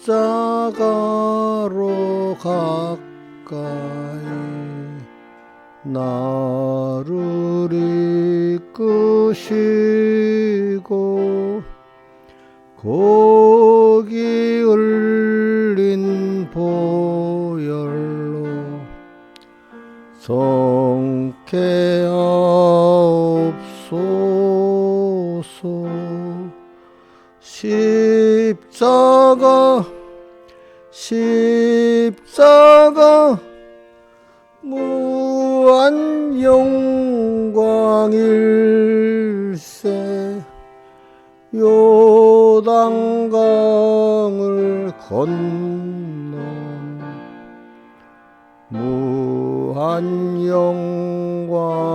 십자가로 가까이 나를 이끄시고 거기 흘린 보혈로 성케하옵소서. 십자가 무한 영광일세. 요단강을 건너 무한 영광일세.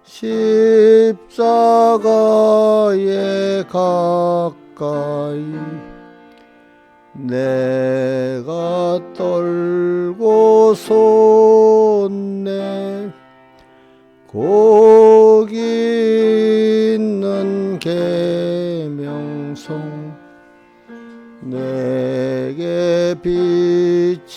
십자가에 가까이 내가 떨고 섰네. 거기 있는 계명성 내게 비치시네.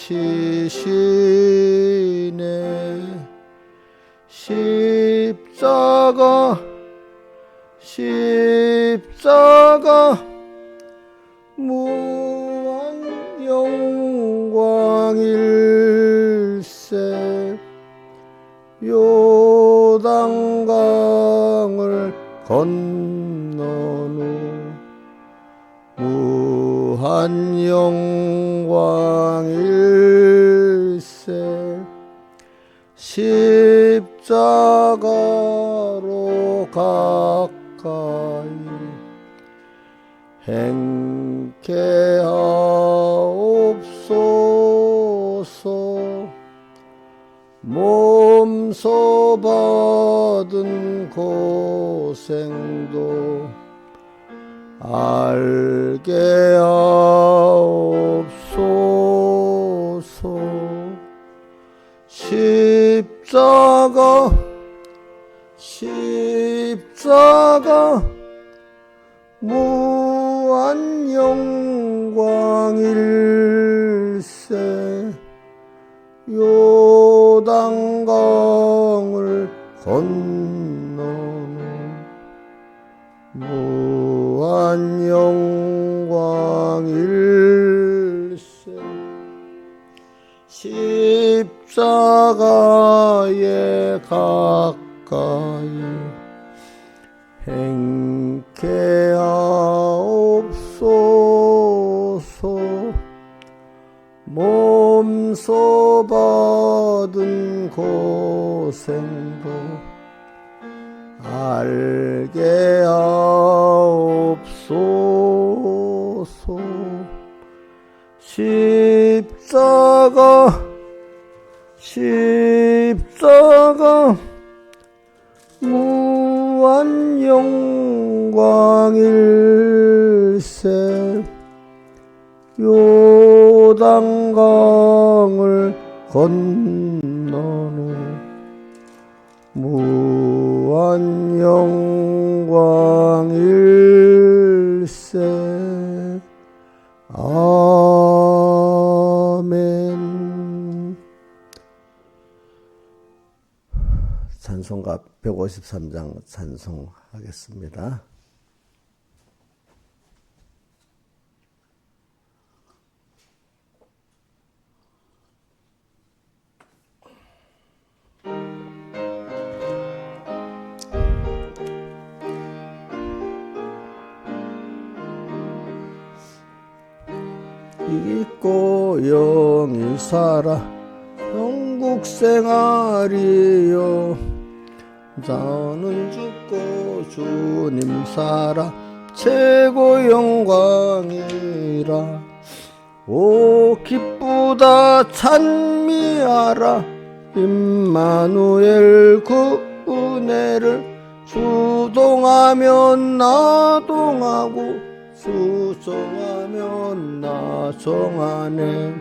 십자가 무한 영광일세. 요단강을 건넌 후 무한 영광일세. 십자가로 가까이 행케하옵소서. 몸소 받은 고생도 알게 하옵소서. 십자가 무한 영광일세. 요단강을 건너 무한 영광일세. 십자가에 가까이 행케하옵소서. 몸소 받은 고생도 알게 하옵소서. 십자가 무한 영광일세. 요단강을 건너는 무한 영광일세. 아멘. 찬송가 153장 찬송하겠습니다. 잊고 영이 살아 천국생활이요. 나는 죽고 주님 살아 최고 영광이라. 오 기쁘다 찬미하라. 임마누엘 그 은혜를 수동하면 나동하고 수정하면 나 정하네.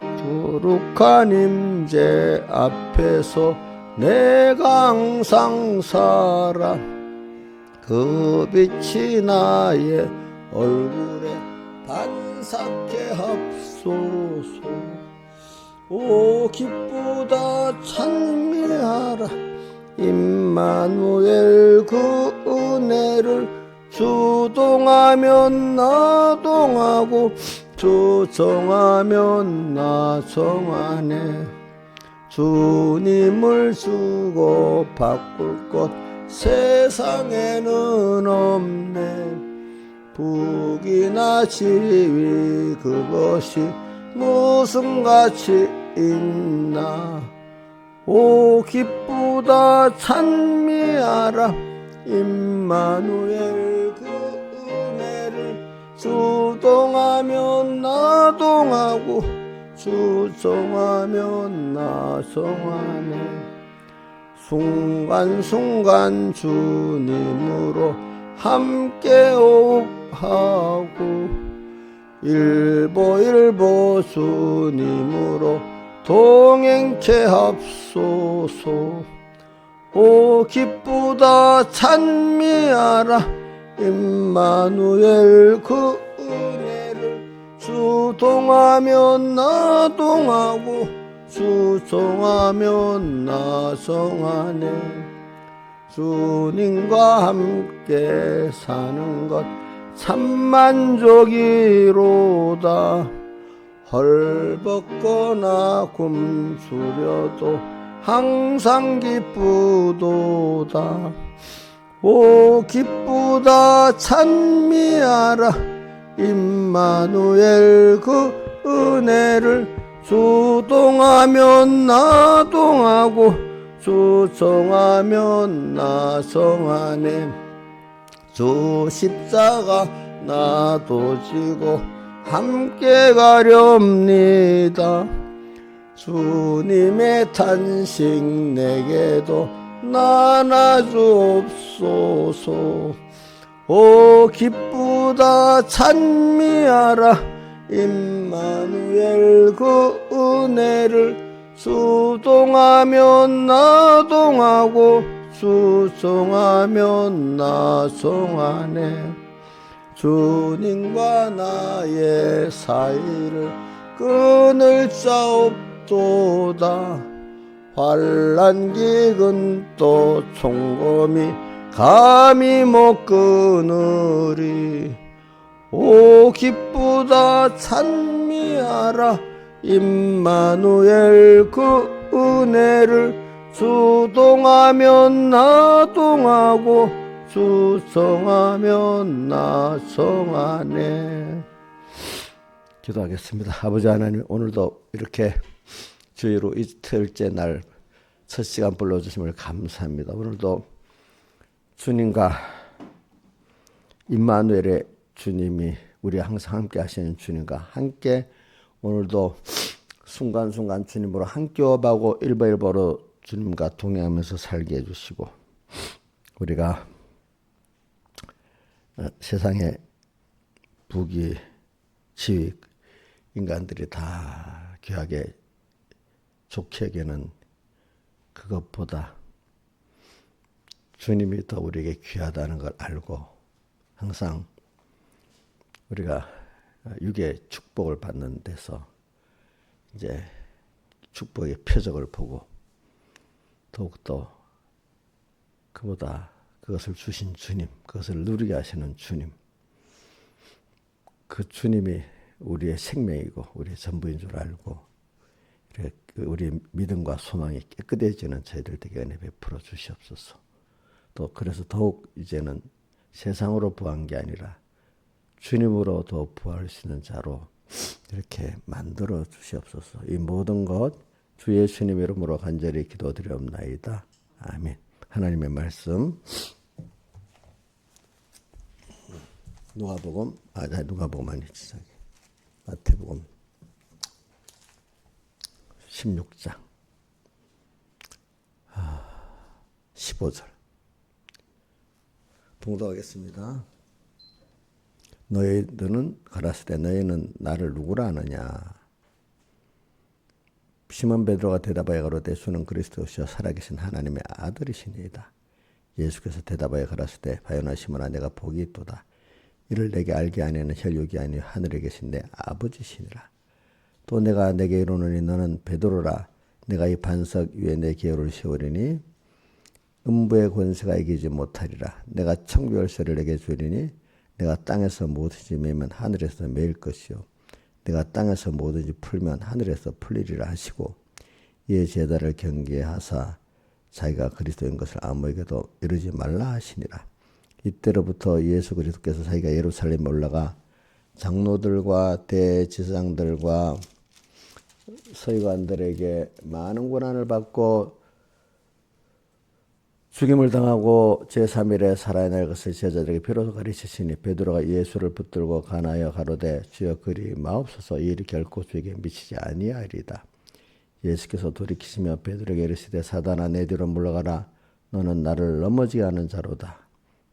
거룩한 임재 앞에서 내가 항상 살아 그 빛이 나의 얼굴에 반삭해 합소서. 오 기쁘다 찬미하라 임마누엘 그 은혜를 주동하면 나동하고 주정하면 나정하네. 주님을 주고 바꿀 것 세상에는 없네. 북이나 지위 그것이 무슨 가치 있나. 오 기쁘다 찬미하라 임마누엘 그 은혜를 주동하면 나동하고 주정하면 나정하네. 순간순간 주님으로 함께 호흡하고 일보일보 주님으로 동행케 합소서. 오 기쁘다 찬미하라 임마누엘 그 은혜를 주동하면 나동하고 주정하면 나정하네. 주님과 함께 사는 것 참만족이로다. 헐벗거나 굶주려도 항상 기쁘도다. 오 기쁘다 찬미하라 임마누엘 그 은혜를 주동하면 나동하고 주정하면 나정하네. 주 십자가 나도 지고 함께 가렵니다. 주님의 탄식 내게도 나눠주옵소서. 오 기쁘다 찬미하라 임마누엘 그 은혜를 주동하면 나동하고 주정하면 나정하네. 주님과 나의 사이를 끊을 자 없도다. 환난 기근 또 총검이 감히 못 끊으리. 오 기쁘다 찬미하라 임마누엘 그 은혜를 주동하면 나동하고 주정하면 나정하네. 기도하겠습니다. 아버지 하나님, 오늘도 이렇게 주의로 이틀째 날 첫 시간 불러주심을 감사합니다. 오늘도 주님과 임마누엘의 주님이 우리 항상 함께 하시는 주님과 함께 오늘도 순간순간 주님으로 함께 호흡하고 일보일보로 주님과 동행하면서 살게 해주시고, 우리가 세상의 부귀 지위 인간들이 다 귀하게 좋게 여기는 그것보다 주님이 더 우리에게 귀하다는 걸 알고 항상 우리가 육의 축복을 받는 데서 이제 축복의 표적을 보고 더욱더 그보다 그것을 주신 주님, 그것을 누리게 하시는 주님, 그 주님이 우리의 생명이고 우리의 전부인 줄 알고 우리의 믿음과 소망이 깨끗해지는 저희들 되게 은혜 베풀어 주시옵소서. 또 그래서 더욱 이제는 세상으로 부한 게 아니라 주님으로 더 부할 수 있는 자로 이렇게 만들어 주시옵소서. 이 모든 것 주 예수님 이름으로 간절히 기도드리옵나이다. 아멘. 하나님의 말씀 누가복음 아니지 마태복음 16장 15절 봉독하겠습니다. 너희들은 가라사대 너희는 나를 누구라 하느냐. 시몬 베드로가 대답하여 가로되 주는 그리스도시요 살아계신 하나님의 아들이시니이다. 예수께서 대답하여 가라사대 바요나 시몬아 내가 복이 있도다. 이를 내게 알게 하려는 혈육이 아니요 하늘에 계신 내 아버지시니라. 또 내가 내게 이르노니 너는 베드로라. 내가 이 반석 위에 내 기업을 세우리니 음부의 권세가 이기지 못하리라. 내가 천국 열쇠를 내게 주리니 내가 땅에서 무엇이지 매면 하늘에서 매일 것이요 내가 땅에서 뭐든지 풀면 하늘에서 풀리리라 하시고 이에 제자를 경계하사 자기가 그리스도인 것을 아무에게도 이르지 말라 하시니라. 이때로부터 예수 그리스도께서 자기가 예루살렘에 올라가 장로들과 대제사장들과 서기관들에게 많은 고난을 받고 죽임을 당하고 제3일에 살아날 것을 제자들에게 비로소 가르치시니 베드로가 예수를 붙들고 간하여 가로되 주여 그리 마옵소서 이 일이 결코 주에게 미치지 아니하리이다. 예수께서 돌이키시며 베드로에게 이르시되 사단아 내 뒤로 물러가라. 너는 나를 넘어지게 하는 자로다.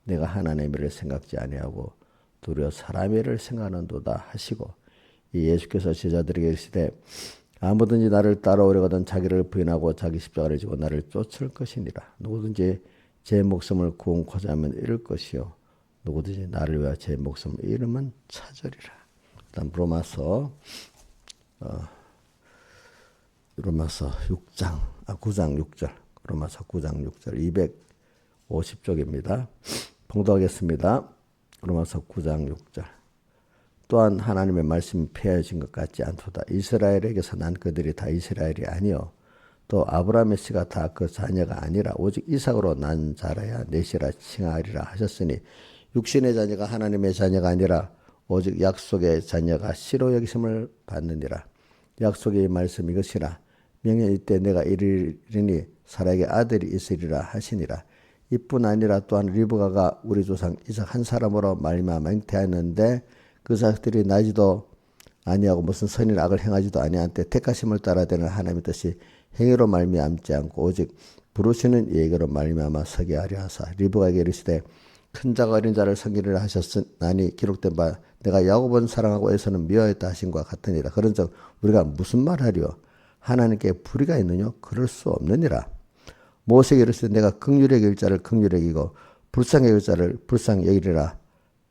내가 하나님의 일을 생각지 아니하고 도리어 사람의 일을 생각하는도다 하시고 이 예수께서 제자들에게 이르시되 아무든지 나를 따라오려거든 자기를 부인하고 자기 십자가를 지고 나를 쫓을 것이니라. 누구든지 제 목숨을 구원코자 하면 잃을 것이요 누구든지 나를 위하여 제 목숨을 잃으면 찾으리라. 일단 로마서 9장 6절 로마서 9장 6절 250쪽입니다. 봉독하겠습니다. 로마서 9장 6절 또한 하나님의 말씀이 폐하여진 것 같지 않도다. 이스라엘에게서 난 그들이 다 이스라엘이 아니요 또 아브라함의 씨가 다 그 자녀가 아니라 오직 이삭으로 난 자라야 넷이라 칭하리라 하셨으니 육신의 자녀가 하나님의 자녀가 아니라 오직 약속의 자녀가 씨로 여기심을 받느니라. 약속의 말씀 이것이라 명예 이때 내가 이르리니 사라에게 아들이 있으리라 하시니라. 이뿐 아니라 또한 리브가가 우리 조상 이삭 한 사람으로 말미암아 맹태하였는데 그 자식들이 나지도 아니하고 무슨 선인 악을 행하지도 아니한테 택하심을 따라 되는 하나님의 뜻이 행위로 말미암지 않고 오직 부르시는 예의로 말미암아 서게 하려 하사 리브가에게 이르시되 큰 자가 어린 자를 섬기리라 하셨으나니 기록된 바 내가 야곱은 사랑하고 에서는 미워했다 하신과 같으니라. 그런즉 우리가 무슨 말하리요? 하나님께 불의가 있느냐? 그럴 수 없느니라. 모세에게 이르시되 내가 긍휼히 여길 자를 긍휼히 여기고 불쌍히 여길 자를 불쌍히 여기리라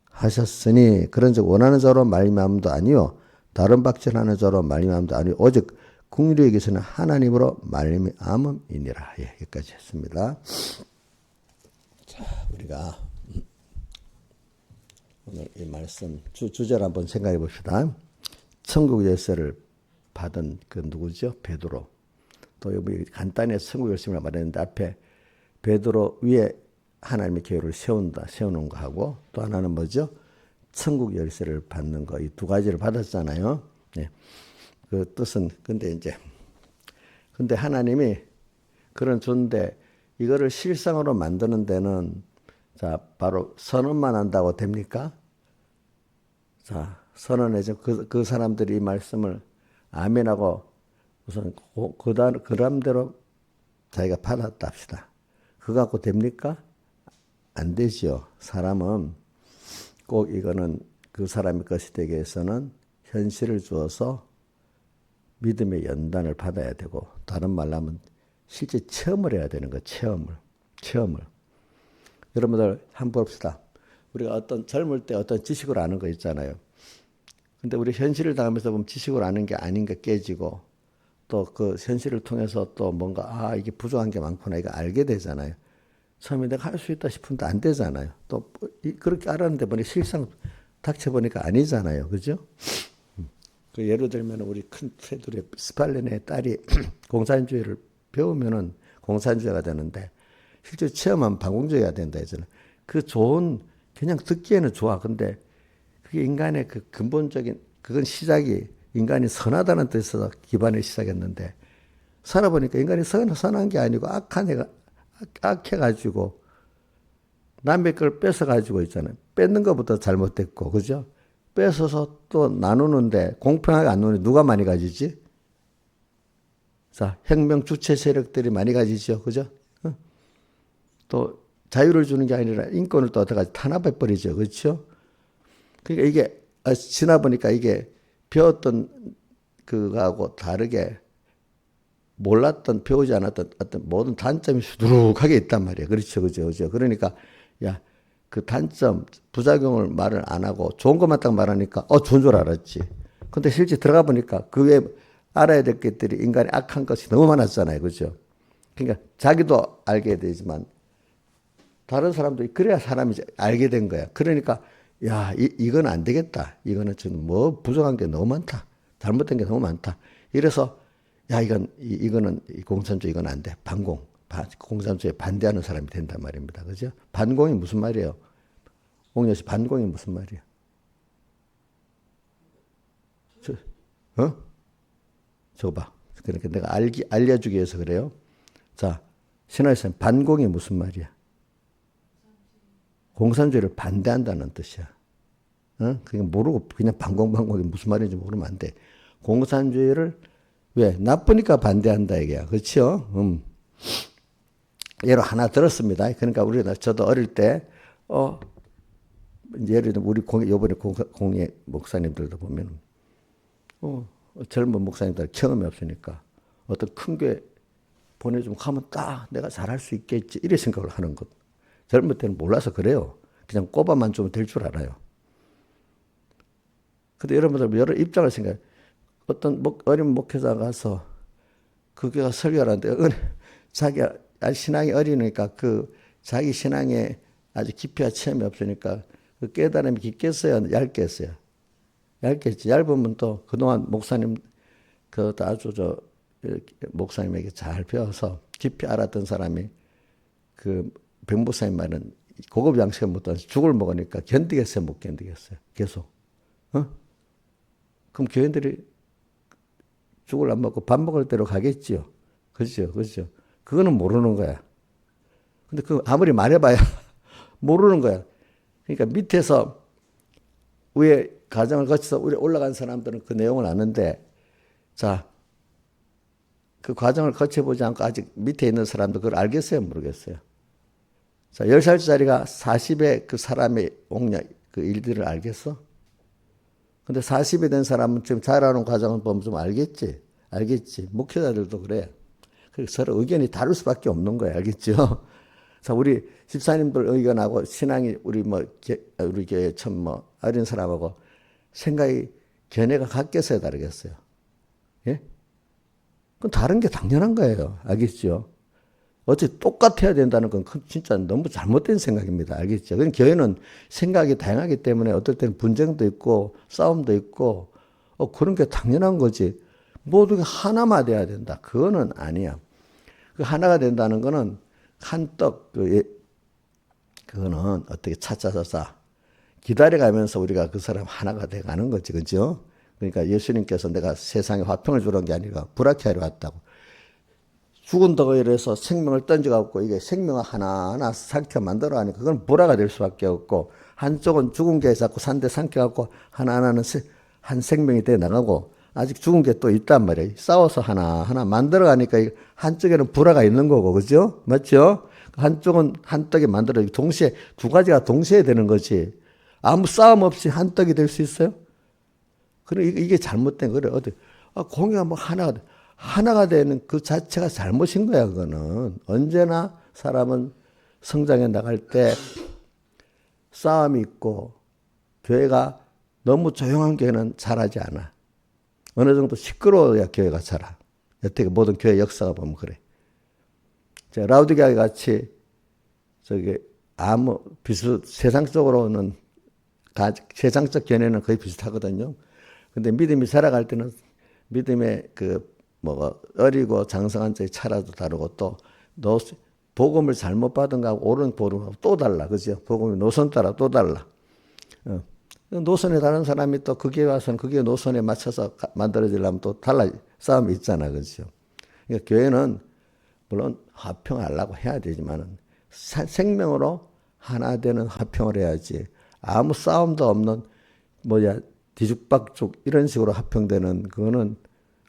하셨으니 그런즉 원하는 자로 말미암음도 아니요 다른 박질하는 자로 말미암음도 아니요 오직 긍휼히 여기시는 하나님으로 말미암음이니라. 예, 여기까지 했습니다. 자, 우리가 오늘 이 말씀 주제를 한번 생각해 봅시다. 천국 열쇠를 받은 그 누구죠? 베드로. 또 여기 간단히 천국 열쇠를 말했는데 앞에 베드로 위에 하나님의 계획을 세우는 거 하고 또 하나는 뭐죠? 천국 열쇠를 받는 거. 이 두 가지를 받았잖아요. 네. 그 뜻은 근데 하나님이 그런 존재 이거를 실상으로 만드는 데는 자 바로 선언만 한다고 됩니까? 자 선언해서 그 사람들이 이 말씀을 아멘하고 우선 그람대로 자기가 받았다 합시다. 그거 갖고 됩니까? 안 되지요. 사람은 꼭 이거는 그 사람의 것이 되기 위해서는 현실을 주어서 믿음의 연단을 받아야 되고 다른 말로 하면 실제 체험을 해야 되는 거예요. 체험을. 여러분들 한번 봅시다. 우리가 어떤 젊을 때 어떤 지식을 아는 거 있잖아요. 근데 우리 현실을 당하면서 보면 지식을 아는 게 아닌 게 깨지고 또 그 현실을 통해서 또 뭔가 이게 부족한 게 많구나 이거 알게 되잖아요. 처음에 내가 할 수 있다 싶은데 안 되잖아요. 또 그렇게 알았는데 보니 실상 닥쳐보니까 아니잖아요. 그죠? 그 예를 들면 우리 큰 테두리 스팔렌의 딸이 공산주의를 배우면은 공산주의가 되는데 실제 체험하면 반공주의가 된다 했잖아요. 그 좋은 그냥 듣기에는 좋아. 근데 그게 인간의 그 근본적인 그건 시작이 인간이 선하다는 뜻에서 기반을 시작했는데 살아보니까 인간이 선한 게 아니고 악해가지고 남의 걸 뺏어가지고 있잖아요. 뺏는 것부터 잘못됐고, 그죠? 뺏어서 또 나누는데 공평하게 안 나누는데 누가 많이 가지지? 자, 혁명 주체 세력들이 많이 가지죠. 그죠? 또 자유를 주는 게 아니라 인권을 또 어떡하지? 탄압해버리죠. 그렇죠? 그러니까 이게 지나보니까 이게 배웠던 그거하고 다르게 몰랐던 배우지 않았던 어떤 모든 단점이 수두룩하게 있단 말이에요. 그렇죠, 그죠, 그죠. 그러니까 야, 그 단점, 부작용을 말을 안 하고 좋은 것만 딱 말하니까 좋은 줄 알았지. 근데 실제 들어가 보니까 그 외에 알아야 될 것들이 인간의 악한 것이 너무 많았잖아요, 그죠. 그러니까 자기도 알게 되지만 다른 사람도 그래야 사람이 알게 된 거야. 그러니까 야, 이건 안 되겠다. 이거는 지금 뭐 부정한 게 너무 많다. 잘못된 게 너무 많다. 이래서 야, 이거는 공산주의 이건 안 돼. 공산주의에 반대하는 사람이 된단 말입니다. 그죠? 반공이 무슨 말이에요? 옥녀 씨, 반공이 무슨 말이에요? 어? 저거 봐. 그러니까 내가 알려주기 위해서 그래요. 자, 신화에서는 반공이 무슨 말이야? 공산주의를 반대한다는 뜻이야. 그냥 모르고 그냥 반공이 무슨 말인지 모르면 안 돼. 공산주의를 왜? 나쁘니까 반대한다 이게야. 그렇죠? 예로 하나 들었습니다. 그러니까 저도 어릴 때 예를 들면 우리 요번에 공예 목사님들도 보면 젊은 목사님들 경험이 없으니까 어떤 큰 교회 보내주면 가면 딱 내가 잘할 수 있겠지 이래 생각을 하는 것. 젊을 때는 몰라서 그래요. 그냥 꼽아만 주면 될 줄 알아요. 근데 여러분들 여러 입장을 생각해. 어떤 어린 목회자 가서 그 교회가 설교를 하는데 자기가 신앙이 어리니까 자기 신앙에 아주 깊이와 체험이 없으니까 그 깨달음이 깊겠어요? 얇겠어요? 얇겠지. 얇으면 또 그동안 목사님 아주 목사님에게 잘 배워서 깊이 알았던 사람이 백목사님 말은 고급 양식을 못하면 죽을 먹으니까 견디겠어요? 못 견디겠어요? 계속. 그럼 교인들이 죽을 안 먹고 밥 먹을 대로 가겠지요. 그렇죠? 그렇죠? 그거는 모르는 거야. 근데 아무리 말해봐야 모르는 거야. 그러니까 밑에서 위에 과정을 거쳐서 위에 올라간 사람들은 그 내용을 아는데, 자, 그 과정을 거쳐보지 않고 아직 밑에 있는 사람도 그걸 알겠어요? 모르겠어요? 자, 10살짜리가 40의 그 사람의 그 일들을 알겠어? 근데 40이 된 사람은 지금 자라는 과정을 보면 좀 알겠지? 알겠지? 목회자들도 그래. 그래서 서로 의견이 다를 수밖에 없는 거야. 알겠죠? 자, 우리 집사님들 의견하고 신앙이 우리 교회 참 어린 사람하고 생각이 견해가 같겠어요? 다르겠어요? 예? 그건 다른 게 당연한 거예요. 알겠죠? 어차피 똑같아야 된다는 건 진짜 너무 잘못된 생각입니다. 알겠죠? 그럼 교회는 생각이 다양하기 때문에 어떨 때는 분쟁도 있고 싸움도 있고 그런 게 당연한 거지. 모두가 하나만 돼야 된다. 그거는 아니야. 그 하나가 된다는 거는 한떡 그거는 어떻게 찾아서 기다려가면서 우리가 그 사람 하나가 돼가는 거지. 그죠? 그러니까 예수님께서 내가 세상에 화평을 주는 게 아니라 불화케 하려 왔다고. 죽은 덩어리에서 생명을 던져갖고 이게 생명을 하나하나 삼켜 만들어 하니까 그건 불화가 될 수밖에 없고, 한쪽은 죽은 게 자꾸 산데 삼켜갖고 하나하나는 한 생명이 돼 나가고 아직 죽은 게 또 있단 말이에요. 싸워서 하나하나 만들어 가니까 한쪽에는 불화가 있는 거고, 그죠? 맞죠? 한쪽은 한 떡이 만들어 동시에 두 가지가 동시에 되는 거지. 아무 싸움 없이 한 떡이 될 수 있어요? 그래 이게 잘못된 거래. 공유가 뭐 하나가 되는 그 자체가 잘못인 거야. 그거는 언제나 사람은 성장해 나갈 때 싸움이 있고, 교회가 너무 조용한 교회는 잘하지 않아. 어느 정도 시끄러워야 교회가 자라. 여태 모든 교회 역사가 보면 그래. 라우디게아 같이 세상적으로는 세상적 견해는 거의 비슷하거든요. 근데 믿음이 자라갈 때는 믿음의 어리고 장성한 자의 차라도 다르고, 또 복음을 잘못 받은 거하고 옳은 복음하고 또 달라. 그죠? 복음이 노선 따라 또 달라. 노선에 다른 사람이 또 그게 와서는 그게 노선에 맞춰서 만들어지려면 또 싸움이 있잖아. 그죠? 그러니까 교회는 물론 화평하려고 해야 되지만은 생명으로 하나 되는 화평을 해야지, 아무 싸움도 없는 뒤죽박죽 이런 식으로 화평되는 그거는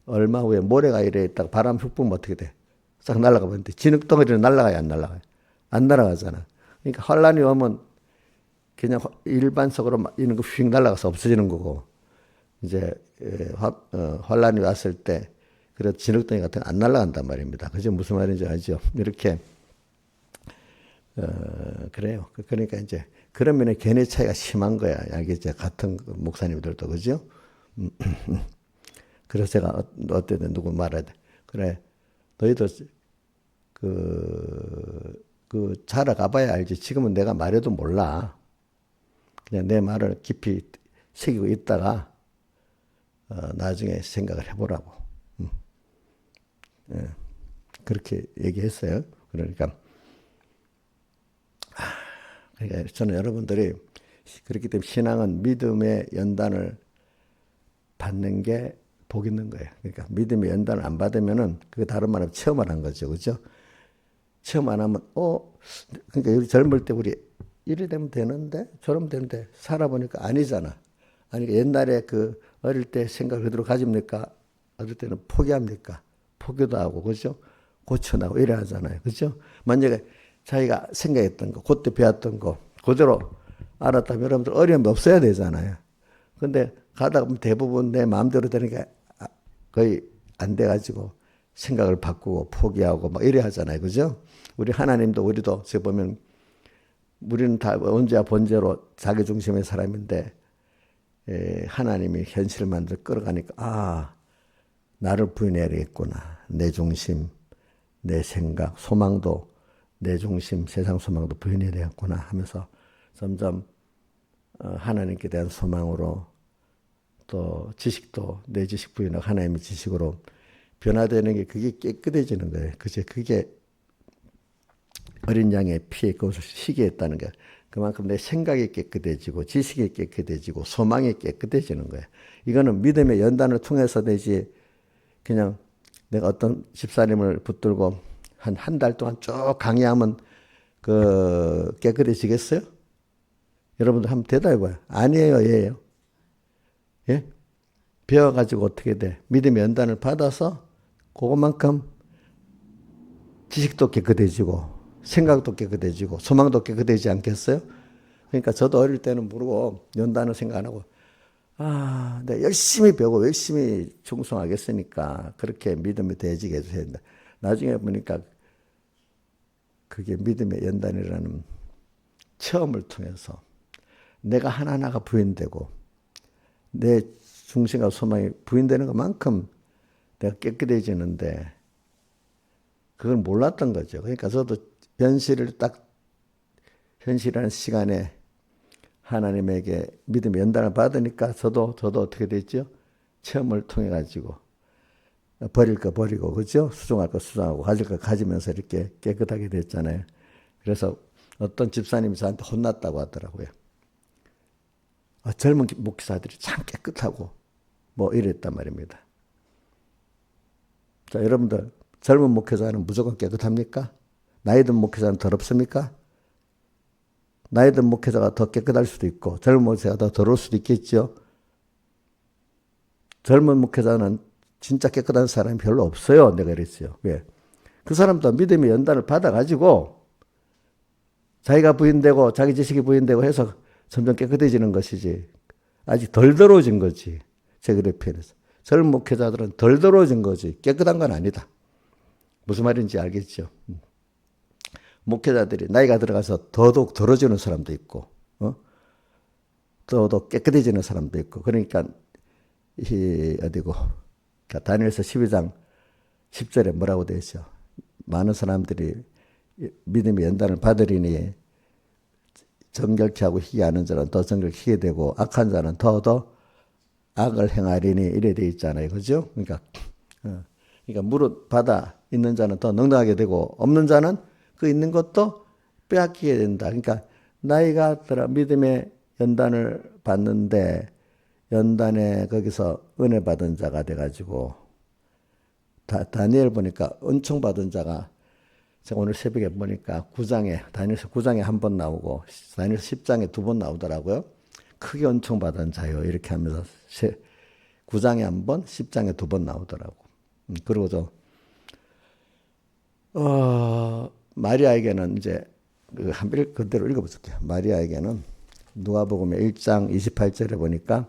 얼마 후에 모래가 이래 있다가 바람 훅 불면 어떻게 돼? 싹 날아가 버리는데 진흙덩어리는 날아가요? 안 날아가요? 안 날아가잖아. 그러니까 환란이 오면 그냥 일반적으로 이런 거 휙 날아가서 없어지는 거고, 이제 환란이 왔을 때 그래서 진흙덩이 같은 거 안 날아간단 말입니다. 그죠? 무슨 말인지 알죠? 이렇게 그래요. 그러니까 이제 그런 면에 견해 차이가 심한 거야. 알겠죠? 같은 목사님들도 그죠? 그래서 제가 어때든 누구 말해야 돼. 그래, 너희들 자라가 봐야 알지. 지금은 내가 말해도 몰라. 그냥 내 말을 깊이 새기고 있다가 나중에 생각을 해보라고. 예, 그렇게 얘기했어요. 그러니까 저는 여러분들이 그렇기 때문에 신앙은 믿음의 연단을 받는 게 복 있는 거예요. 그러니까 믿음의 연단을 안 받으면은 그게 다른 말하면 체험을 한 거죠. 그죠? 체험 안 하면 그러니까 우리 젊을 때 우리 이래 되면 되는데 저러면 되는데 살아보니까 아니잖아. 아니 옛날에 그 어릴 때 생각 그대로 가집니까? 어릴 때는 포기합니까? 포기도 하고 그죠? 고쳐나고 이래 하잖아요. 그죠? 만약에 자기가 생각했던 거, 그때 배웠던 거 그대로 알았다면 여러분들 어려움이 없어야 되잖아요. 근데 가다 보면 대부분 내 마음대로 되니까 거의 안 돼가지고 생각을 바꾸고 포기하고 막 이래 하잖아요. 그죠? 우리 하나님도 우리도 저 보면 우리는 다 언제야 번제로 자기 중심의 사람인데 하나님이 현실을 만들어 끌어가니까 나를 부인해야 되겠구나. 내 중심, 내 생각, 소망도 내 중심, 세상 소망도 부인해야 되겠구나 하면서 점점 하나님께 대한 소망으로 또 지식도 내 지식 부인하고 하나님의 지식으로 변화되는 게 그게 깨끗해지는 거예요. 그게 어린 양의 피에 그것을 희게 했다는 거예요. 그만큼 내 생각이 깨끗해지고 지식이 깨끗해지고 소망이 깨끗해지는 거예요. 이거는 믿음의 연단을 통해서 되지 그냥 내가 어떤 집사님을 붙들고 한 달 동안 쭉 강의하면 깨끗해지겠어요? 여러분들 한번 대답해봐요. 아니에요, 예요. 예? 배워가지고 어떻게 돼? 믿음의 연단을 받아서 그것만큼 지식도 깨끗해지고 생각도 깨끗해지고 소망도 깨끗해지지 않겠어요? 그러니까 저도 어릴 때는 모르고 연단을 생각 안 하고 내가 열심히 배우고 열심히 충성하겠으니까 그렇게 믿음이 되어지게 해줘야 된다. 나중에 보니까 그게 믿음의 연단이라는 체험을 통해서 내가 하나하나가 부인되고 내 중심과 소망이 부인되는 것만큼 내가 깨끗해지는데 그걸 몰랐던 거죠. 그러니까 저도 현실이라는 시간에 하나님에게 믿음의 연단을 받으니까 저도 어떻게 됐죠? 체험을 통해 가지고 버릴 거 버리고 그죠? 수정할 거 수정하고 가질 거 가지면서 이렇게 깨끗하게 됐잖아요. 그래서 어떤 집사님이 저한테 혼났다고 하더라고요. 젊은 목사들이 참 깨끗하고 뭐 이랬단 말입니다. 자, 여러분들 젊은 목회자는 무조건 깨끗합니까? 나이 든 목회자는 더럽습니까? 나이 든 목회자가 더 깨끗할 수도 있고 젊은 목회자가 더 더러울 수도 있겠죠. 젊은 목회자는 진짜 깨끗한 사람이 별로 없어요. 내가 그랬어요. 왜? 그 사람도 믿음의 연단을 받아가지고 자기가 부인되고 자기 지식이 부인되고 해서 점점 깨끗해지는 것이지 아직 덜 더러워진 거지. 제가 그렇게 표현해서. 젊은 목회자들은 덜 더러워진 거지 깨끗한 건 아니다. 무슨 말인지 알겠죠? 목회자들이 나이가 들어가서 더더욱 더러지는 사람도 있고 더더욱 깨끗해지는 사람도 있고 그러니까 어디고 다니엘서 12장 10절에 뭐라고 되어 있죠? 많은 사람들이 믿음의 연단을 받으리니 정결케 하고 희게 하는 자는 더 정결케 희게 되고 악한 자는 더 악을 행하리니 이래 되어 있잖아요. 그죠? 그러니까 무릇 받아 있는 자는 더 넉넉하게 되고 없는 자는 그 있는 것도 빼앗기게 된다. 그러니까 나이가 들어 믿음의 연단을 받는데 연단에 거기서 은혜 받은 자가 돼가지고 다니엘 보니까 은총 받은 자가 제가 오늘 새벽에 보니까 다니엘서 9장에 한 번 나오고 다니엘서 10장에 2번 나오더라고요. 크게 은총 받은 자요 이렇게 하면서 9장에 한 번, 10장에 2번 나오더라고. 그리고 마리아에게는 이제 한번 그대로 읽어볼게요. 마리아에게는 누가복음 1장 28절에 보니까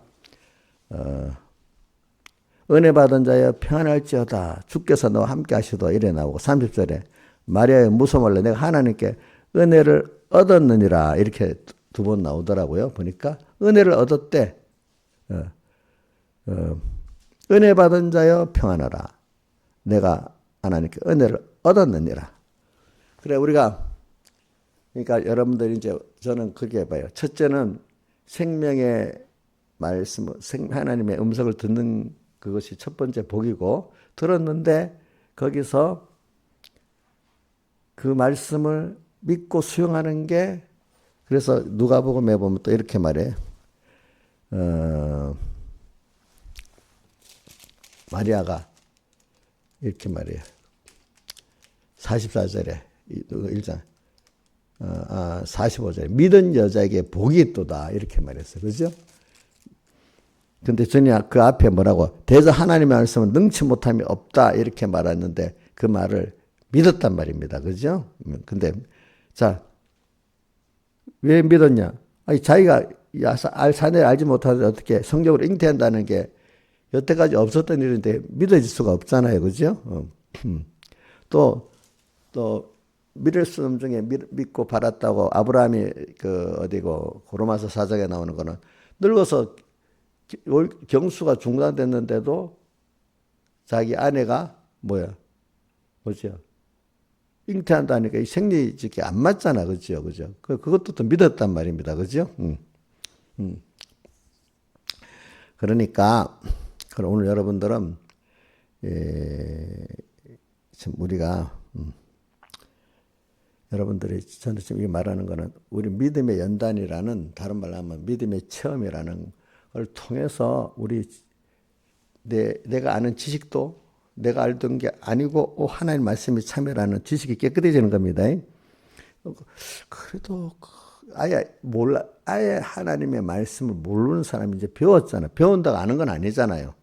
은혜 받은 자여 평안할지어다. 주께서 너와 함께 하시도 이래 나오고 30절에 마리아의 무서움을 내가 하나님께 은혜를 얻었느니라 이렇게 두 번 나오더라고요. 보니까 은혜를 얻었대. 은혜 받은 자여 평안하라. 내가 하나님께 은혜를 얻었느니라. 그래 우리가 그러니까 여러분들이 이제 저는 그렇게 봐요. 첫째는 생명의 말씀, 하나님의 음성을 듣는 그것이 첫 번째 복이고 들었는데 거기서 그 말씀을 믿고 수용하는 게 그래서 누가복음에 보면 또 이렇게 말해. 마리아가 이렇게 말해요. 44절에 1장 45절에 믿은 여자에게 복이 있도다 이렇게 말했어요. 그죠? 근데 전이 그 앞에 뭐라고 대저 하나님의 말씀은 능치 못함이 없다 이렇게 말했는데 그 말을 믿었단 말입니다. 그죠? 근데 자, 왜 믿었냐? 아니 자기가 사내를 알지 못하는데 어떻게 성경으로 잉태한다는 게 여태까지 없었던 일인데 믿어질 수가 없잖아요. 그죠? 또 믿을 수 없는 중에 믿고 바랐다고 아브라함이 그 어디고 로마서 4장에 나오는 거는 늙어서 경수가 중단됐는데도 자기 아내가 뭐죠? 잉태한다니까 이 생리직이 안 맞잖아. 그죠? 그죠? 그것도 또 믿었단 말입니다. 그죠? 그러니까 오늘 여러분들은 지금 우리가 여러분들이 저는 지금 이 말하는 거는 우리 믿음의 연단이라는 다른 말로 하면 믿음의 체험이라는 걸 통해서 우리 내가 아는 지식도 내가 알던 게 아니고 하나님 말씀이 참이라는 지식이 깨끗해지는 겁니다. 그래도 아예 하나님의 말씀을 모르는 사람이 이제 배웠잖아. 배운다고 아는 건 아니잖아요.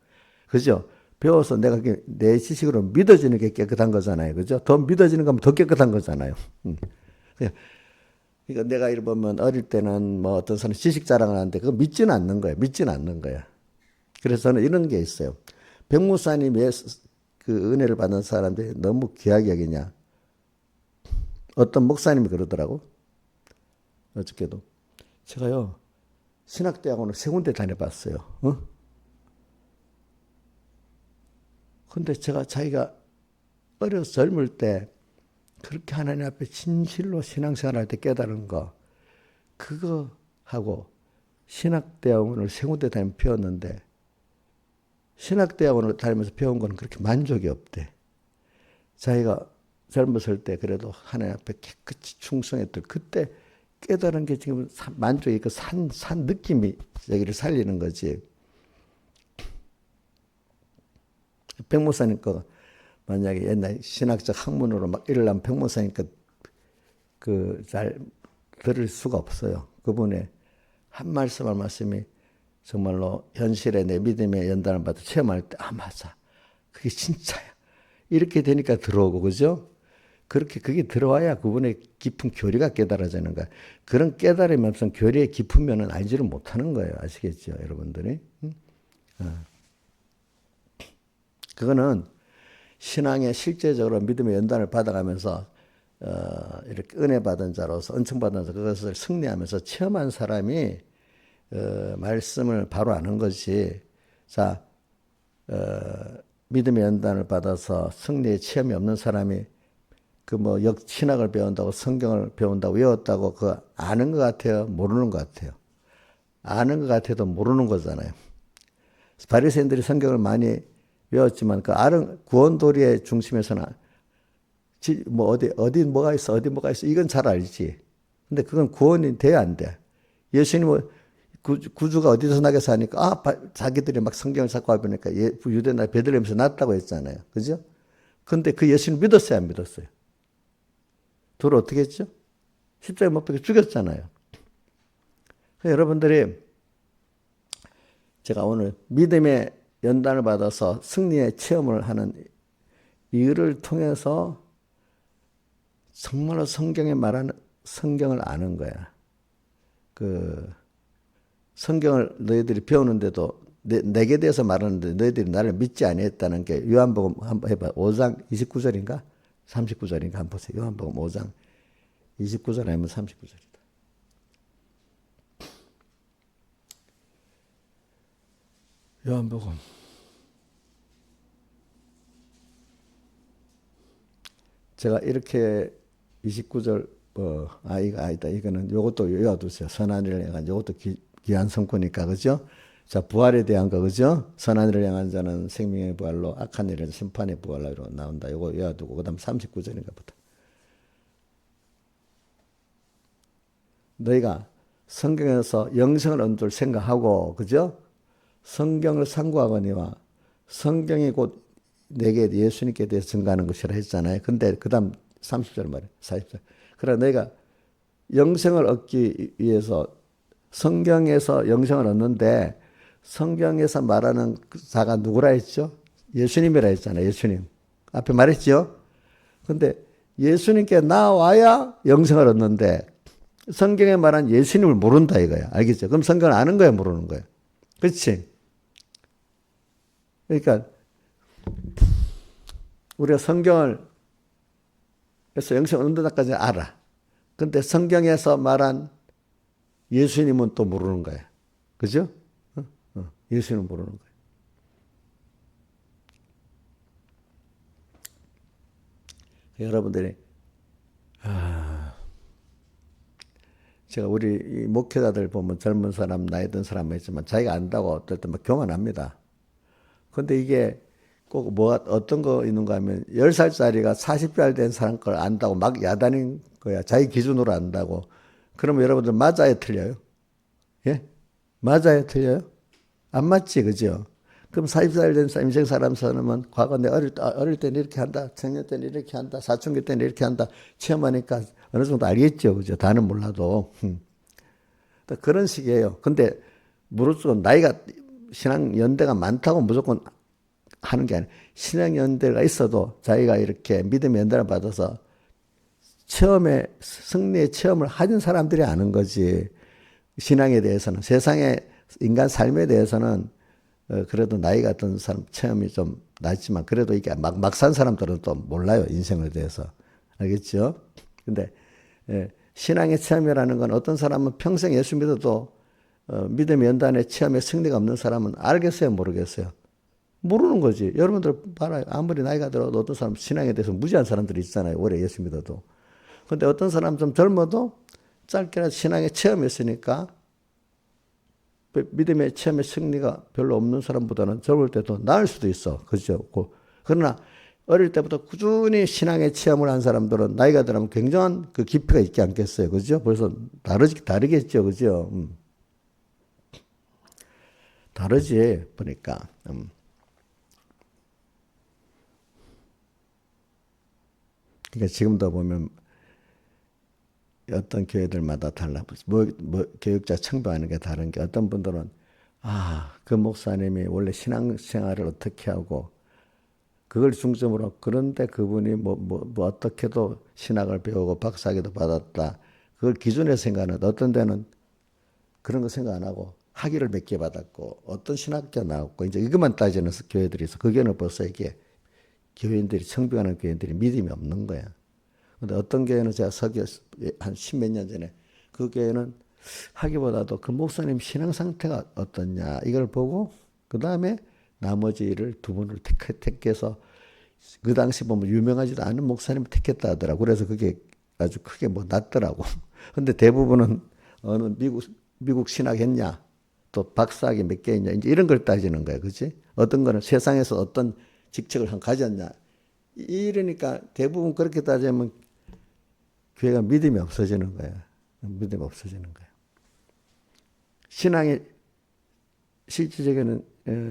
그죠? 배워서 내가 내 지식으로 믿어지는 게 깨끗한 거잖아요. 그죠? 더 믿어지는 거면 더 깨끗한 거잖아요. 그러니까 내가 이를 보면 어릴 때는 뭐 어떤 사람 지식 자랑을 하는데 그거 믿지는 않는 거예요. 믿지는 않는 거야. 그래서 저는 이런 게 있어요. 백목사님 왜 그 은혜를 받는 사람들이 너무 귀하게 여기냐. 어떤 목사님이 그러더라고. 어저께도. 제가요, 신학대학원을 3군데 다녀봤어요. 근데 자기가 어려서 젊을 때 그렇게 하나님 앞에 진실로 신앙생활할 때 깨달은 거, 그거 하고 신학대학원을 3군데 다니면 배웠는데 신학대학원을 다니면서 배운 건 그렇게 만족이 없대. 자기가 젊었을 때 그래도 하나님 앞에 깨끗이 충성했던 그때 깨달은 게 지금 만족이 그 산 느낌이 여기를 살리는 거지. 백목사님 거 만약에 옛날 신학적 학문으로 막 이러려면 백목사님 그 잘 들을 수가 없어요. 그분의 한 말씀이 정말로 현실에 내 믿음의 연단을 받아 체험할 때 맞아. 그게 진짜야. 이렇게 되니까 들어오고 그죠? 그렇게 그게 들어와야 그분의 깊은 교리가 깨달아지는 거야. 그런 깨달음이 없으면 교리에 깊으면 알지를 못하는 거예요. 아시겠죠? 여러분들이. 그거는 신앙에 실제적으로 믿음의 연단을 받아가면서 이렇게 은혜 받은 자로서 은총 받은 자 그것을 승리하면서 체험한 사람이 말씀을 바로 아는 것이 자 믿음의 연단을 받아서 승리의 체험이 없는 사람이 그 뭐 신학을 배운다고 성경을 배운다고 외웠다고 그 아는 것 같아요, 모르는 것 같아요. 아는 것 같아도 모르는 거잖아요. 바리새인들이 성경을 많이 외웠지만 그 구원도리의 중심에서는 뭐 어디 뭐가 있어 이건 잘 알지. 근데 그건 구원이 돼야 안 돼. 예수님은 구주가 어디서 나게서 하니까 자기들이 막 성경을 찾고 와보니까 유대 나라 베들레헴에서 났다고 했잖아요. 그죠? 근데 그 예수님 믿었어요, 안 믿었어요? 도로 어떻게 했죠? 십자가에 못 박혀 죽였잖아요. 여러분들이 제가 오늘 믿음의 연단을 받아서 승리의 체험을 하는 이유를 통해서 정말로 성경에 말하는 성경을 아는 거야. 그 성경을 너희들이 배우는데도 내게 대해서 말하는데 너희들이 나를 믿지 아니했다는 게 요한복음 한번 해봐. 5장 29절인가? 39절인가 한번 보세요. 요한복음 5장 29절 아니면 39절이다. 요한복음 제가 이렇게 29절 이거 아니다. 이거는 요것도 외워두세요. 선한 일을 향한 요것도 귀한 성구니까 그죠? 자, 부활에 대한 거 그죠? 선한 일을 향한 자는 생명의 부활로 악한 일은 심판의 부활로 나온다. 요거 외워두고 그다음 39절인가부터. 너희가 성경에서 영생을 얻는 줄 생각하고 그죠? 성경을 상고하거니와 성경이 곧 내게 예수님께 대해서 증거하는 것이라 했잖아요. 근데 그 다음 30절 말이에요. 40절. 그러나 너희가 영생을 얻기 위해서 성경에서 영생을 얻는데 성경에서 말하는 자가 누구라 했죠? 예수님이라 했잖아요. 예수님. 앞에 말했죠? 근데 예수님께 나와야 영생을 얻는데 성경에 말한 예수님을 모른다 이거야. 알겠죠? 그럼 성경을 아는 거야, 모르는 거야? 그렇지? 그러니까 우리가 성경을 해서 영생을 얻는다까지 알아. 근데 성경에서 말한 예수님은 또 모르는 거야. 그죠? 예수님은 모르는 거야. 여러분들이 제가 우리 목회자들 보면 젊은 사람, 나이 든 사람 있지만 자기가 안다고 어떨 때 막 교만합니다. 근데 이게 꼭 뭐 어떤 거 있는가 하면 10살짜리가 40살 된 사람 걸 안다고 막 야단인 거야. 자기 기준으로 안다고. 그러면 여러분들 맞아요, 틀려요? 예? 맞아요, 틀려요? 안 맞지, 그죠? 그럼 40살 된 인생 사람은 과거 내 어릴 때는 이렇게 한다. 청년 때는 이렇게 한다. 사춘기 때는 이렇게 한다. 체험하니까 어느 정도 알겠죠, 그죠? 다는 몰라도. 그런 식이에요. 근데 무조건 나이가 신앙 연대가 많다고 무조건 하는 게 아니에요. 신앙 연대가 있어도 자기가 이렇게 믿음의 연대를 받아서 처음에 승리의 체험을 하는 사람들이 아는 거지. 신앙에 대해서는 세상의 인간 삶에 대해서는 그래도 나이가 든 사람 체험이 좀 낮지만 그래도 이게 막 산 사람들은 또 몰라요. 인생에 대해서. 알겠죠? 근데 신앙의 체험이라는 건 어떤 사람은 평생 예수 믿어도 믿음의 연단의 체험에 승리가 없는 사람은 알겠어요? 모르겠어요? 모르는 거지. 여러분들 봐라요. 아무리 나이가 들어도 어떤 사람 신앙에 대해서 무지한 사람들이 있잖아요. 오래 예수 믿어도. 근데 어떤 사람 좀 젊어도 짧게라도 신앙의 체험이 있으니까 믿음의 체험의 승리가 별로 없는 사람보다는 젊을 때도 나을 수도 있어. 그죠? 그러나 어릴 때부터 꾸준히 신앙의 체험을 한 사람들은 나이가 들면 굉장한 그 깊이가 있지 않겠어요. 그죠? 벌써 다르겠죠. 그죠? 다르지, 보니까. 그러니까 지금도 보면 어떤 교회들마다 달라. 교육자 청부하는 게 다른 게 어떤 분들은 그 목사님이 원래 신앙생활을 어떻게 하고 그걸 중점으로 그런데 그분이 뭐 어떻게도 신학을 배우고 박사학위도 받았다. 그걸 기준에 생각하는 어떤 데는 그런 거 생각 안 하고 학위를 몇 개 받았고 어떤 신학교 나왔고 이제 이것만 따지는 교회들이 있어. 그게는 벌써 이게 교인들이 청빙하는 교인들이 믿음이 없는 거야. 근데 어떤 교회는 제가 한 십몇 년 전에 그 교회는 하기보다도 그 목사님 신앙 상태가 어떻냐 이걸 보고 그 다음에 나머지를 두 분을 택해서 그 당시 보면 유명하지도 않은 목사님을 택했다 하더라고. 그래서 그게 아주 크게 뭐 났더라고. 근데 대부분은 어느 미국 신학했냐 또 박사학위 몇 개 있냐 이제 이런 걸 따지는 거야. 그치? 어떤 거는 세상에서 어떤 직책을 가졌냐 이러니까 대부분 그렇게 따지면 교회가 믿음이 없어지는 거야. 믿음이 없어지는 거야. 신앙의 실질적인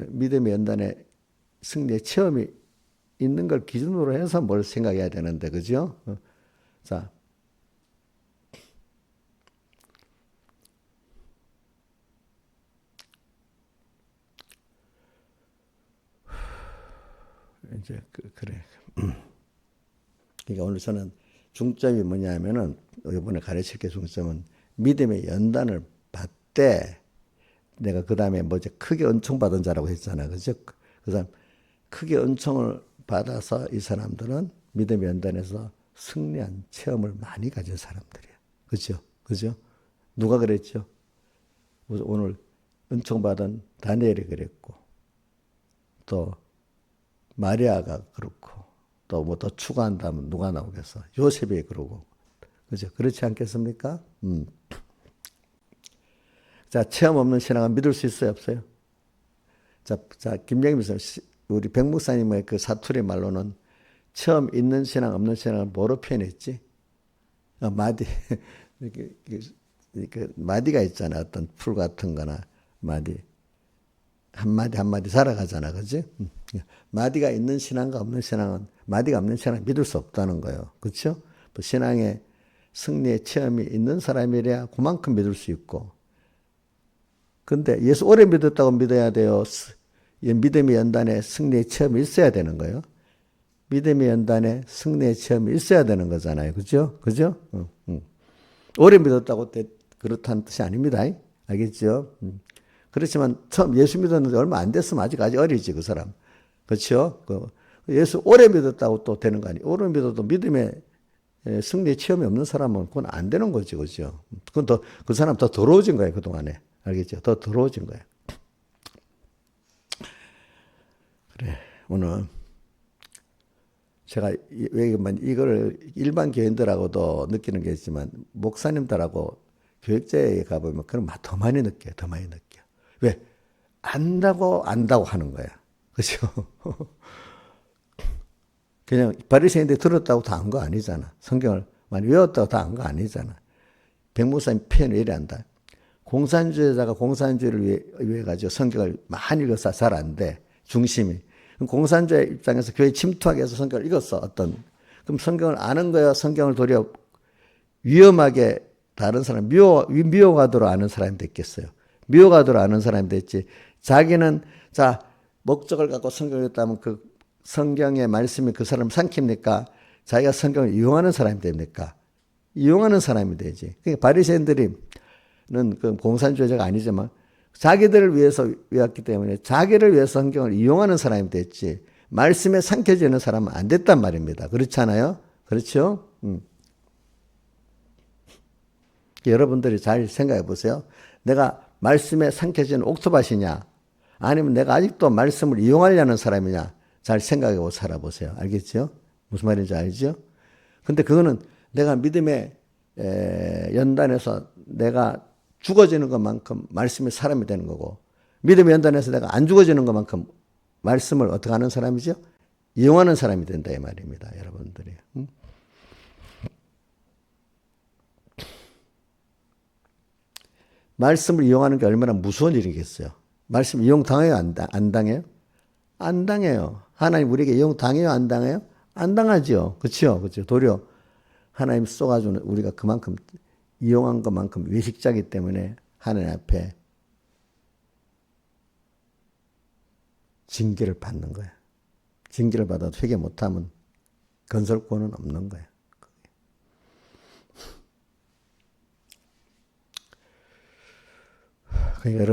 믿음의 연단의 승리의 체험이 있는 걸 기준으로 해서 뭘 생각해야 되는데, 그죠? 자. 이제, 그래. 그러니까 오늘 저는 중점이 뭐냐면은, 이번에 가르칠 게 중점은 믿음의 연단을 받되, 내가 그 다음에 뭐지 크게 은총 받은 자라고 했잖아, 그죠? 그 사람 크게 은총을 받아서 이 사람들은 믿음의 연단에서 승리한 체험을 많이 가진 사람들이야, 그죠? 그죠? 누가 그랬죠? 오늘 은총 받은 다니엘이 그랬고, 또 마리아가 그렇고, 또 뭐 더 추가한다면 누가 나오겠어? 요셉이 그러고, 그죠? 그렇지 않겠습니까? 자, 체험 없는 신앙은 믿을 수 있어요, 없어요? 자, 김영민 선생, 우리 백 목사님의 그 사투리 말로는 체험 있는 신앙, 없는 신앙을 뭐로 표현했지? 마디. 마디가 있잖아. 어떤 풀 같은 거나 마디. 한마디 한마디 살아가잖아. 그지? 마디가 있는 신앙과 없는 신앙은, 마디가 없는 신앙은 믿을 수 없다는 거예요. 그렇죠? 신앙의 승리의 체험이 있는 사람이래야 그만큼 믿을 수 있고. 근데 예수 오래 믿었다고 믿어야 돼요? 믿음의 연단에 승리의 체험이 있어야 되는 거예요. 믿음의 연단에 승리의 체험이 있어야 되는 거잖아요. 그죠? 그죠? 오래 믿었다고 그렇다는 뜻이 아닙니다. 알겠죠? 그렇지만 처음 예수 믿었는데 얼마 안 됐으면 아직 어리지, 그 사람. 그렇죠? 예수 오래 믿었다고 또 되는 거 아니에요. 오래 믿어도 믿음의 승리의 체험이 없는 사람은 그건 안 되는 거지, 그죠? 그건 그 사람 더 더러워진 거예요, 그동안에. 알겠죠? 더 더러워진 거예요. 그래, 오늘 제가 이걸 일반 교인들하고도 느끼는 게 있지만, 목사님들하고 교육자에 가보면 그런 더 많이 느껴요. 더 많이 느껴요. 왜? 안다고 하는 거야. 그죠? 그냥 바리새인들 들었다고 다 안 거 아니잖아. 성경을 많이 외웠다고 다 안 거 아니잖아. 백 목사님 표현을 이래 한다. 공산주의자가 공산주의를 위해 가지고 성경을 많이 읽어서 잘 안 돼. 중심이. 공산주의 입장에서 교회 침투하기 위해서 성경을 읽었어. 그럼 성경을 아는 거야? 성경을 도리어 위험하게 다른 사람, 미워가도록 아는 사람이 됐겠어요. 미워가도록 아는 사람이 됐지. 자기는, 자, 목적을 갖고 성경을 읽었다면 그 성경의 말씀이 그 사람을 삼킵니까? 자기가 성경을 이용하는 사람이 됩니까? 이용하는 사람이 되지. 그러니까 바리새인들이 그 공산주의자가 아니지만 자기들을 위해서 외웠기 때문에 자기를 위해서 성경을 이용하는 사람이 됐지, 말씀에 삼켜지는 사람은 안 됐단 말입니다. 그렇지 않아요? 그렇죠? 여러분들이 잘 생각해 보세요. 내가 말씀에 삼켜지는 옥토밭이냐, 아니면 내가 아직도 말씀을 이용하려는 사람이냐, 잘 생각하고 살아보세요. 알겠죠? 무슨 말인지 알죠? 근데 그거는 내가 믿음의 연단에서 내가 죽어지는 것만큼 말씀의 사람이 되는 거고, 믿음의 연단에서 내가 안 죽어지는 것만큼 말씀을 어떻게 하는 사람이죠? 이용하는 사람이 된다, 이 말입니다. 여러분들이. 말씀을 이용하는 게 얼마나 무서운 일이겠어요. 말씀 이용 당해요? 안 당해요? 안 당해요. 하나님 우리에게 이용 당해요? 안 당해요? 안 당하죠. 그렇죠? 그렇죠. 도리어 하나님 쏘가지고 우리가 그만큼 이용한 것만큼 외식자이기 때문에 하나님 앞에 징계를 받는 거야. 징계를 받아도 회개 못하면 건설권은 없는 거야. 그러니까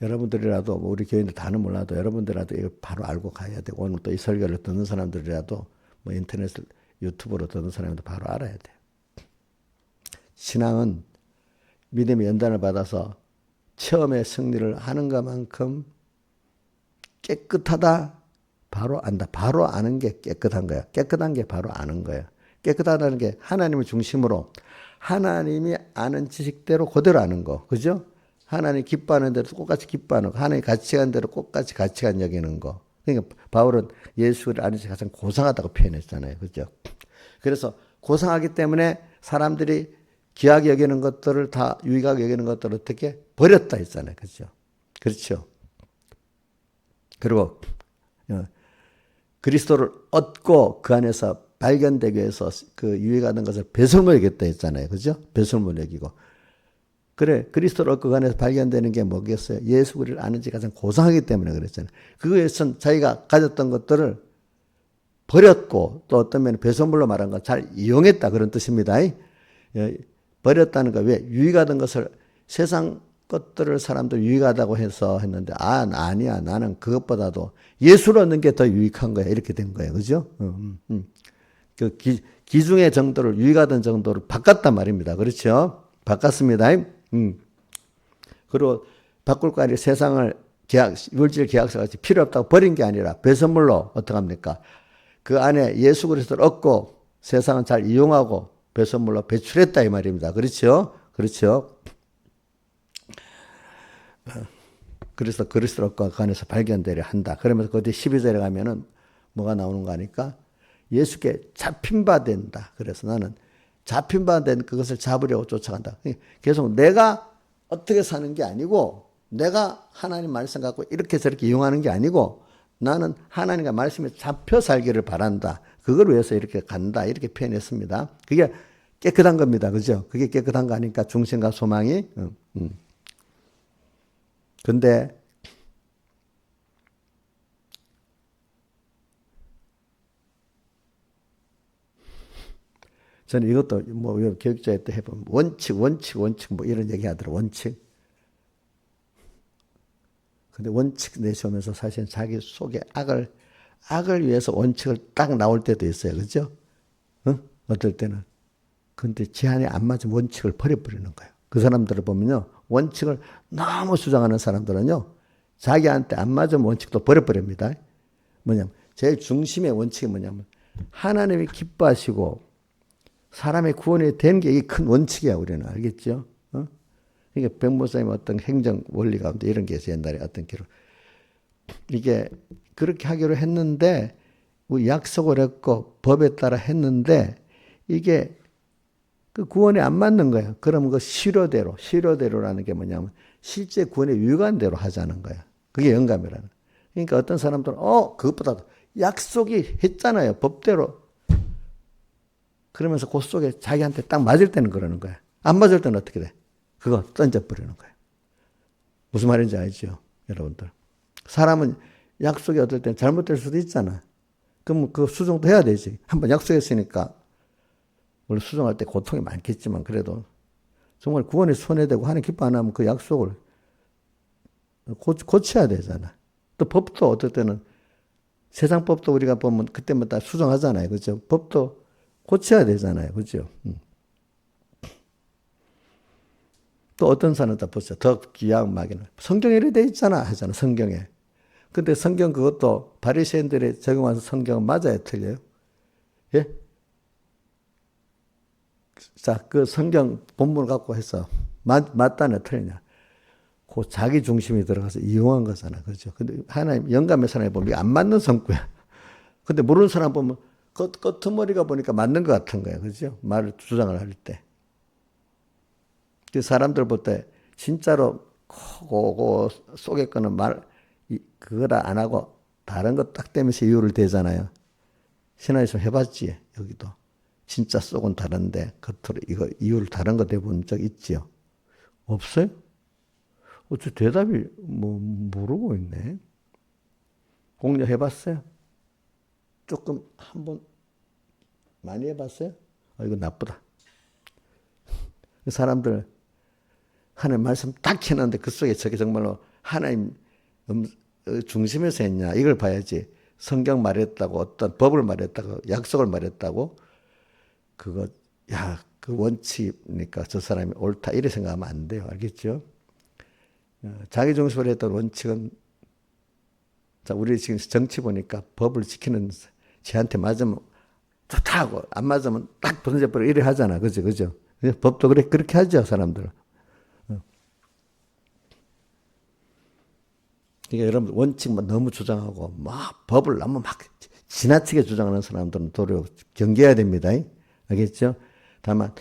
여러분들이라도, 우리 교인들 다는 몰라도 여러분들이라도 이거 바로 알고 가야 되고, 오늘 또 이 설교를 듣는 사람들이라도 뭐 인터넷 유튜브로 듣는 사람도 바로 알아야 돼. 신앙은 믿음의 연단을 받아서 체험의 승리를 하는 것만큼 깨끗하다. 바로 안다. 바로 아는 게 깨끗한 거야. 깨끗한 게 바로 아는 거야. 깨끗하다는 게 하나님을 중심으로 하나님이 아는 지식대로 그대로 아는 거. 그죠? 하나님 기뻐하는 대로 똑같이 기뻐하는 거. 하나님 가치관 대로 똑같이 가치관 여기는 거. 그러니까 바울은 예수를 아는 것이 가장 고상하다고 표현했잖아요. 그죠? 그래서 고상하기 때문에 사람들이 귀하게 여기는 것들을 다, 유익하게 여기는 것들을 어떻게 버렸다 했잖아요. 그렇죠? 그렇죠. 그리고 그리스도를 얻고 그 안에서 발견되기 위해서 그 유익하는 것을 배설물 여겼다 했잖아요. 그죠? 배설물 여기고. 그래, 그리스도를 얻고 그 안에서 발견되는 게 뭐겠어요? 예수 그리스도를 아는 지 가장 고상하기 때문에 그랬잖아요. 그거에선 자기가 가졌던 것들을 버렸고, 또 어떤 면에 배설물로 말한 건 잘 이용했다, 그런 뜻입니다. 버렸다는 거, 왜? 유익하던 것을 세상 것들을 사람들 유익하다고 해서 했는데, 아니야. 나는 그것보다도 예수를 얻는 게 더 유익한 거야. 이렇게 된 거예요. 그죠? 그 기중의 정도를, 유익하던 정도를 바꿨단 말입니다. 그렇죠? 바꿨습니다. 그리고 바꿀 거 아니라 세상을 물질 계약서 같이 필요 없다고 버린 게 아니라 배선물로 어떻게 합니까? 그 안에 예수 그리스도를 얻고 세상은 잘 이용하고 배선물로 배출했다 이 말입니다. 그렇죠? 그렇죠? 그래서 그리스도를 얻고 그 안에서 발견되려 한다. 그러면서 그뒤 12절에 가면은 뭐가 나오는 거 아니까? 예수께 잡힌 바 된다. 그래서 나는 잡힌 바 된 그것을 잡으려고 쫓아간다. 계속 내가 어떻게 사는 게 아니고 내가 하나님 말씀 갖고 이렇게 저렇게 이용하는 게 아니고 나는 하나님과 말씀에 잡혀 살기를 바란다. 그걸 위해서 이렇게 간다. 이렇게 표현했습니다. 그게 깨끗한 겁니다. 그죠? 그게 깨끗한 거 아니까 중심과 소망이. 근데 저는 이것도 뭐 교육자에 때 해보면 원칙 뭐 이런 얘기 하더라고요. 원칙. 근데 원칙 내세우면서 사실 자기 속에 악을 위해서 원칙을 딱 나올 때도 있어요. 그죠? 어떨 때는. 근데 제한에 안 맞은 원칙을 버려버리는 거예요. 그 사람들을 보면요. 원칙을 너무 주장하는 사람들은요. 자기한테 안 맞은 원칙도 버려버립니다. 뭐냐면 제일 중심의 원칙이 뭐냐면 하나님이 기뻐하시고 사람의 구원이 되는 게 이게 큰 원칙이야. 우리는 알겠죠? 그러니까 백목사님 어떤 행정 원리 가운데 이런 게 있어요. 옛날에 어떤 기록. 이게 그렇게 하기로 했는데 약속을 했고 법에 따라 했는데 이게 그 구원에 안 맞는 거예요. 그러면 그 실효대로라는 게 뭐냐면 실제 구원에 유익한 대로 하자는 거예요. 그게 영감이라는 거예요. 그러니까 어떤 사람들은 그것보다도 약속이 했잖아요. 법대로. 그러면서 그 속에 자기한테 딱 맞을 때는 그러는 거야. 안 맞을 때는 어떻게 돼? 그거 던져버리는 거예요. 무슨 말인지 알죠? 여러분들. 사람은 약속이 어떨 땐 잘못될 수도 있잖아. 그럼 그 수정도 해야 되지. 한번 약속했으니까. 물론 수정할 때 고통이 많겠지만 그래도 정말 구원이 손해되고 하나님 기뻐 안 하면 그 약속을 고쳐야 되잖아. 또 법도 어떨 때는 세상 법도 우리가 보면 그때마다 수정하잖아요. 그죠? 법도 고쳐야 되잖아요. 그죠? 또 어떤 사람들 보세요. 더 귀한 막이는 성경에 이렇게 돼 있잖아 하잖아. 성경에. 근데 성경 그것도 바리새인들이 적용한 성경은 맞아요? 틀려요? 예? 자, 그 성경 본문을 갖고 해서 맞다냐 틀리냐. 그 자기 중심이 들어가서 이용한 거잖아. 그죠? 근데 하나님 영감의 사람이 보면 안 맞는 성구야. 근데 모르는 사람 보면 끄트머리가 보니까 맞는 것 같은 거야. 그죠? 말을 주장을 할 때. 그 사람들 볼 때 진짜로 그 속에 거는 그거라 안 하고 다른 거 딱 대면서 이유를 대잖아요. 신앙에서 해봤지 여기도. 진짜 속은 다른데 겉으로 이거 이유를 다른 거 대본 적 있지요? 없어요? 어째 대답이 모르고 있네. 공략 해봤어요? 조금 한번 많이 해봤어요? 이거 나쁘다. 사람들 하나님 말씀 딱 해놨는데 그 속에 저게 정말로 하나님 중심에서 했냐 이걸 봐야지. 성경 말했다고 어떤 법을 말했다고 약속을 말했다고 그거 그 원칙이니까 저 사람이 옳다 이렇게 생각하면 안 돼요. 알겠죠? 자기 중심으로 했던 원칙은 자 우리 지금 정치 보니까 법을 지키는 쟤한테 맞으면 좋다고 안 맞으면 딱 던져버려 이래 하잖아. 그죠? 그죠? 법도 그렇게 하죠, 사람들. 그러니까 여러분 원칙만 너무 주장하고 막 법을 너무 막 지나치게 주장하는 사람들은 도리어 경계해야 됩니다. 알겠죠? 다만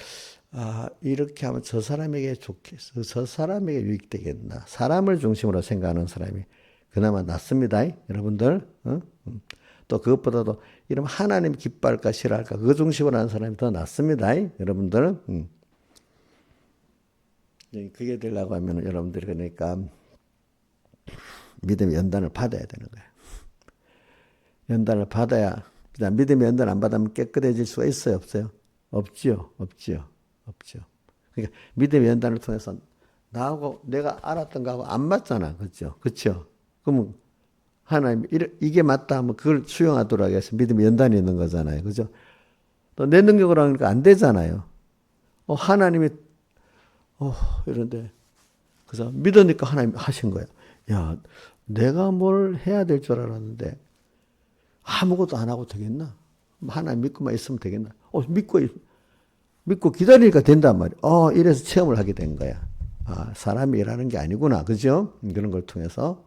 이렇게 하면 저 사람에게 좋겠어, 저 사람에게 유익되겠나, 사람을 중심으로 생각하는 사람이 그나마 낫습니다. 여러분들. 또 그것보다도 이러면 하나님 기뻐할까 싫어할까 그 중심으로 하는 사람이 더 낫습니다. 여러분들. 그게 되려고 하면 여러분들이 그러니까 믿음의 연단을 받아야 되는 거예요. 연단을 받아야 그냥 믿음의 연단 안 받으면 깨끗해질 수가 있어요? 없어요? 없지요. 그러니까 믿음의 연단을 통해서 나하고 내가 알았던 거하고 안 맞잖아. 그렇죠? 그렇죠? 그러면 하나님 이게 맞다 하면 그걸 수용하도록 해서 믿음의 연단이 있는 거잖아요. 그죠? 또 내 능력으로 하니까 안 되잖아요. 하나님이 이런데 그래서 믿으니까 하나님 하신 거예요. 야, 내가 뭘 해야 될 줄 알았는데 아무것도 안 하고 되겠나? 하나님 믿고만 있으면 되겠나? 믿고 기다리니까 된단 말이야. 이래서 체험을 하게 된 거야. 사람이 일하는 게 아니구나. 그죠? 그런 걸 통해서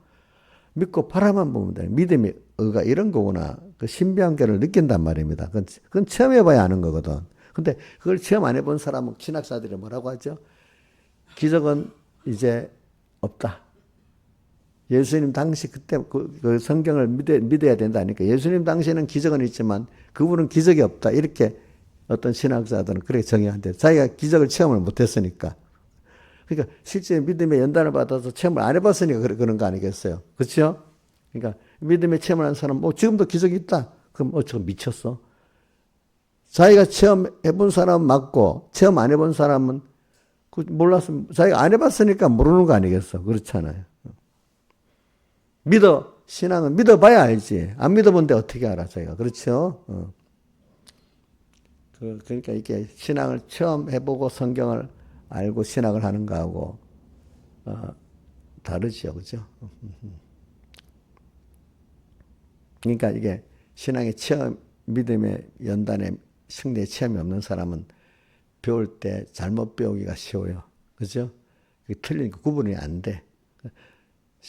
믿고 바라만 보면 돼. 믿음의 의가 이런 거구나. 그 신비한계를 느낀단 말입니다. 그건 체험해봐야 아는 거거든. 근데 그걸 체험 안 해본 사람은 신학사들이 뭐라고 하죠? 기적은 이제 없다. 예수님 당시 그때 그 성경을 믿어야 된다니까. 예수님 당시에는 기적은 있지만 그분은 기적이 없다. 이렇게 어떤 신학자들은 그렇게 정의한대. 자기가 기적을 체험을 못했으니까. 그러니까 실제 믿음의 연단을 받아서 체험을 안 해봤으니까 그런 거 아니겠어요? 그렇죠? 그러니까 믿음의 체험을 한 사람은 지금도 기적이 있다. 그럼 저 미쳤어? 자기가 체험해본 사람은 맞고 체험 안 해본 사람은 몰랐으면 자기가 안 해봤으니까 모르는 거 아니겠어? 그렇잖아요. 신앙은 믿어봐야 알지. 안 믿어본데 어떻게 알아, 자기가. 그렇죠? 그러니까 이게 신앙을 처음 해보고 성경을 알고 신학을 하는 거하고, 다르죠. 그죠? 그러니까 이게 신앙의 체험, 믿음의 연단의 승리의 체험이 없는 사람은 배울 때 잘못 배우기가 쉬워요. 그죠? 틀리니까 구분이 안 돼.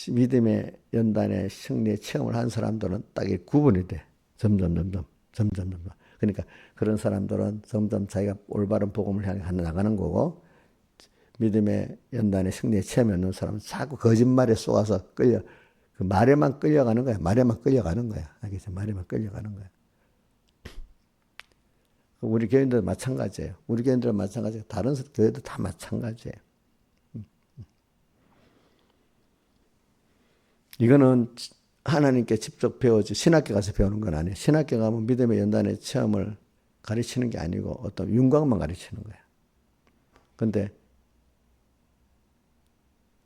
믿음의 연단의 승리의 체험을 한 사람들은 딱 구분이 돼. 점점. 그러니까 그런 사람들은 점점 자기가 올바른 복음을 향해 나가는 거고, 믿음의 연단의 승리의 체험이 없는 사람은 자꾸 거짓말에 쏘아서 그 말에만 끌려가는 거야. 말에만 끌려가는 거야. 알겠죠? 말에만 끌려가는 거야. 우리 교인들도 마찬가지예요. 우리 교인들은 마찬가지예요. 다른 교회도 다 마찬가지예요. 이거는 하나님께 직접 배우지 신학교 가서 배우는 건 아니에요. 신학교 가면 믿음의 연단의 체험을 가르치는 게 아니고 어떤 윤곽만 가르치는 거야. 근데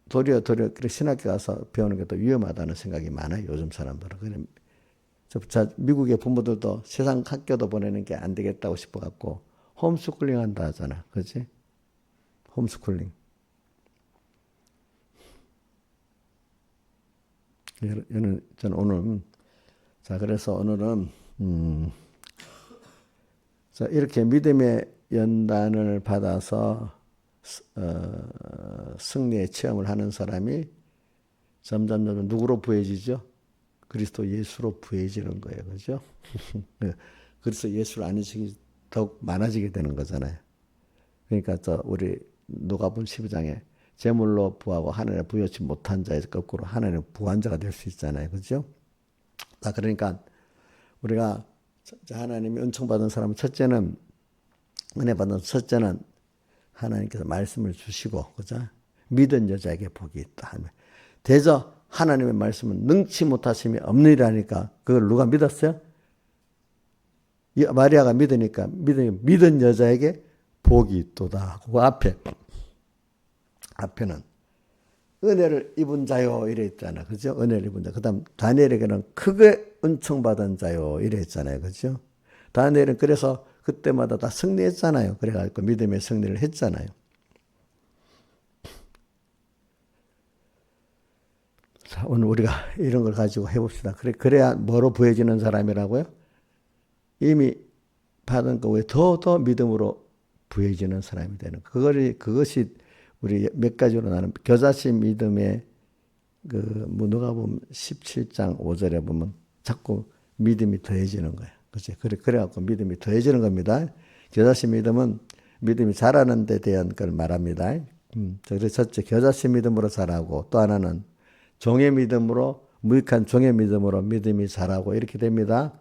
도리어 신학교 가서 배우는 게 더 위험하다는 생각이 많아요. 요즘 사람들은. 미국의 부모들도 세상 학교도 보내는 게 안 되겠다고 싶어갖고 홈스쿨링 한다 하잖아. 그렇지? 홈스쿨링. 저는 오늘 그래서 오늘은 이렇게 믿음의 연단을 받아서 승리의 체험을 하는 사람이 점점 누구로 부해지죠? 그리스도 예수로 부해지는 거예요. 그죠? 그리스도 예수를 아는 식이 더욱 많아지게 되는 거잖아요. 그러니까 우리 누가복음 12장에 제물로 부하고 하나님을 부여치 못한 자에서 거꾸로 하나님을 부한 자가 될 수 있잖아요. 그죠? 그러니까 우리가 하나님이 은총 받은 사람은 첫째는 은혜 받은 첫째는 하나님께서 말씀을 주시고, 그죠? 믿은 여자에게 복이 있다 하면 대저 하나님의 말씀은 능치 못하심이 없느니라니까 그걸 누가 믿었어요? 마리아가 믿으니까 믿은 여자에게 복이 있도다. 그 앞에는 은혜를 입은 자요 이래 있잖아. 그죠? 은혜를 입은 자. 그다음 다니엘에게는 크게 은총받은 자요 이래 있잖아요. 그죠? 다니엘은 그래서 그때마다 다 승리했잖아요. 그래가지고 믿음의 승리를 했잖아요. 자, 오늘 우리가 이런 걸 가지고 해봅시다. 그래야 뭐로 부해지는 사람이라고요? 이미 받은 거 외에 더 믿음으로 부해지는 사람이 되는. 그것이 우리 몇 가지로 나는 겨자씨 믿음의 누가복음 17장 5절에 보면 자꾸 믿음이 더해지는 거야. 그렇지? 그래갖고 믿음이 더해지는 겁니다. 겨자씨 믿음은 믿음이 자라는 데 대한 걸 말합니다. 그래서 첫째 겨자씨 믿음으로 자라고 또 하나는 종의 믿음으로 무익한 종의 믿음으로 믿음이 자라고 이렇게 됩니다.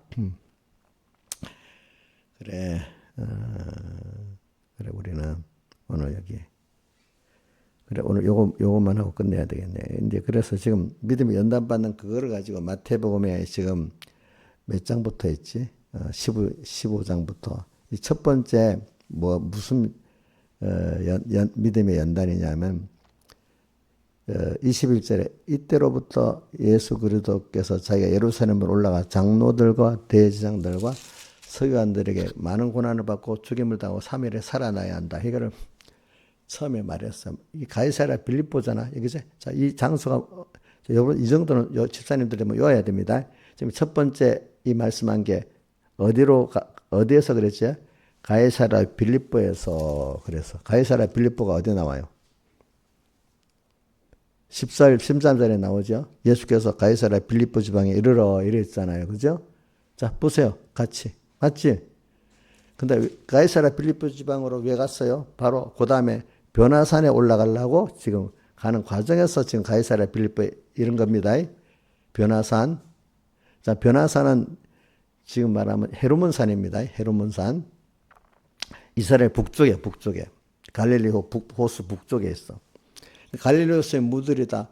그래 우리는 오늘 여기 오늘 요것만 하고 끝내야 되겠네. 이제 그래서 지금 믿음이 연단받는 그거를 가지고 마태복음에 지금 몇 장부터 했지? 15장부터. 첫 번째 무슨 믿음의 연단이냐면 21절에 이때로부터 예수 그리스도께서 자기가 예루살렘으로 올라가 장로들과 대제사장들과 서기관들에게 많은 고난을 받고 죽임을 당하고 3일에 살아나야 한다. 이거를 처음에 말했어요. 이 가이사랴 빌립보잖아. 여기서 자, 이 장소가 여러분 이 정도는 집사님들이 뭐 외워야 됩니다. 지금 첫 번째 이 말씀한 게 어디에서 그랬지? 가이사랴 빌립보에서 그래서 가이사랴 빌립보가 어디 나와요? 13절에 나오죠. 예수께서 가이사랴 빌립보 지방에 이르러 이랬잖아요. 그죠? 자, 보세요. 같이. 맞지? 근데 가이사랴 빌립보 지방으로 왜 갔어요? 바로 그 다음에 변화산에 올라가려고 지금 가는 과정에서 지금 가이사랴 빌립보에 이른 겁니다. 변화산. 자, 변화산은 지금 말하면 헤르몬산입니다. 헤르몬산. 이스라엘 북쪽에. 갈릴리 호수 북쪽에 있어. 갈릴리 호수의 물들이 다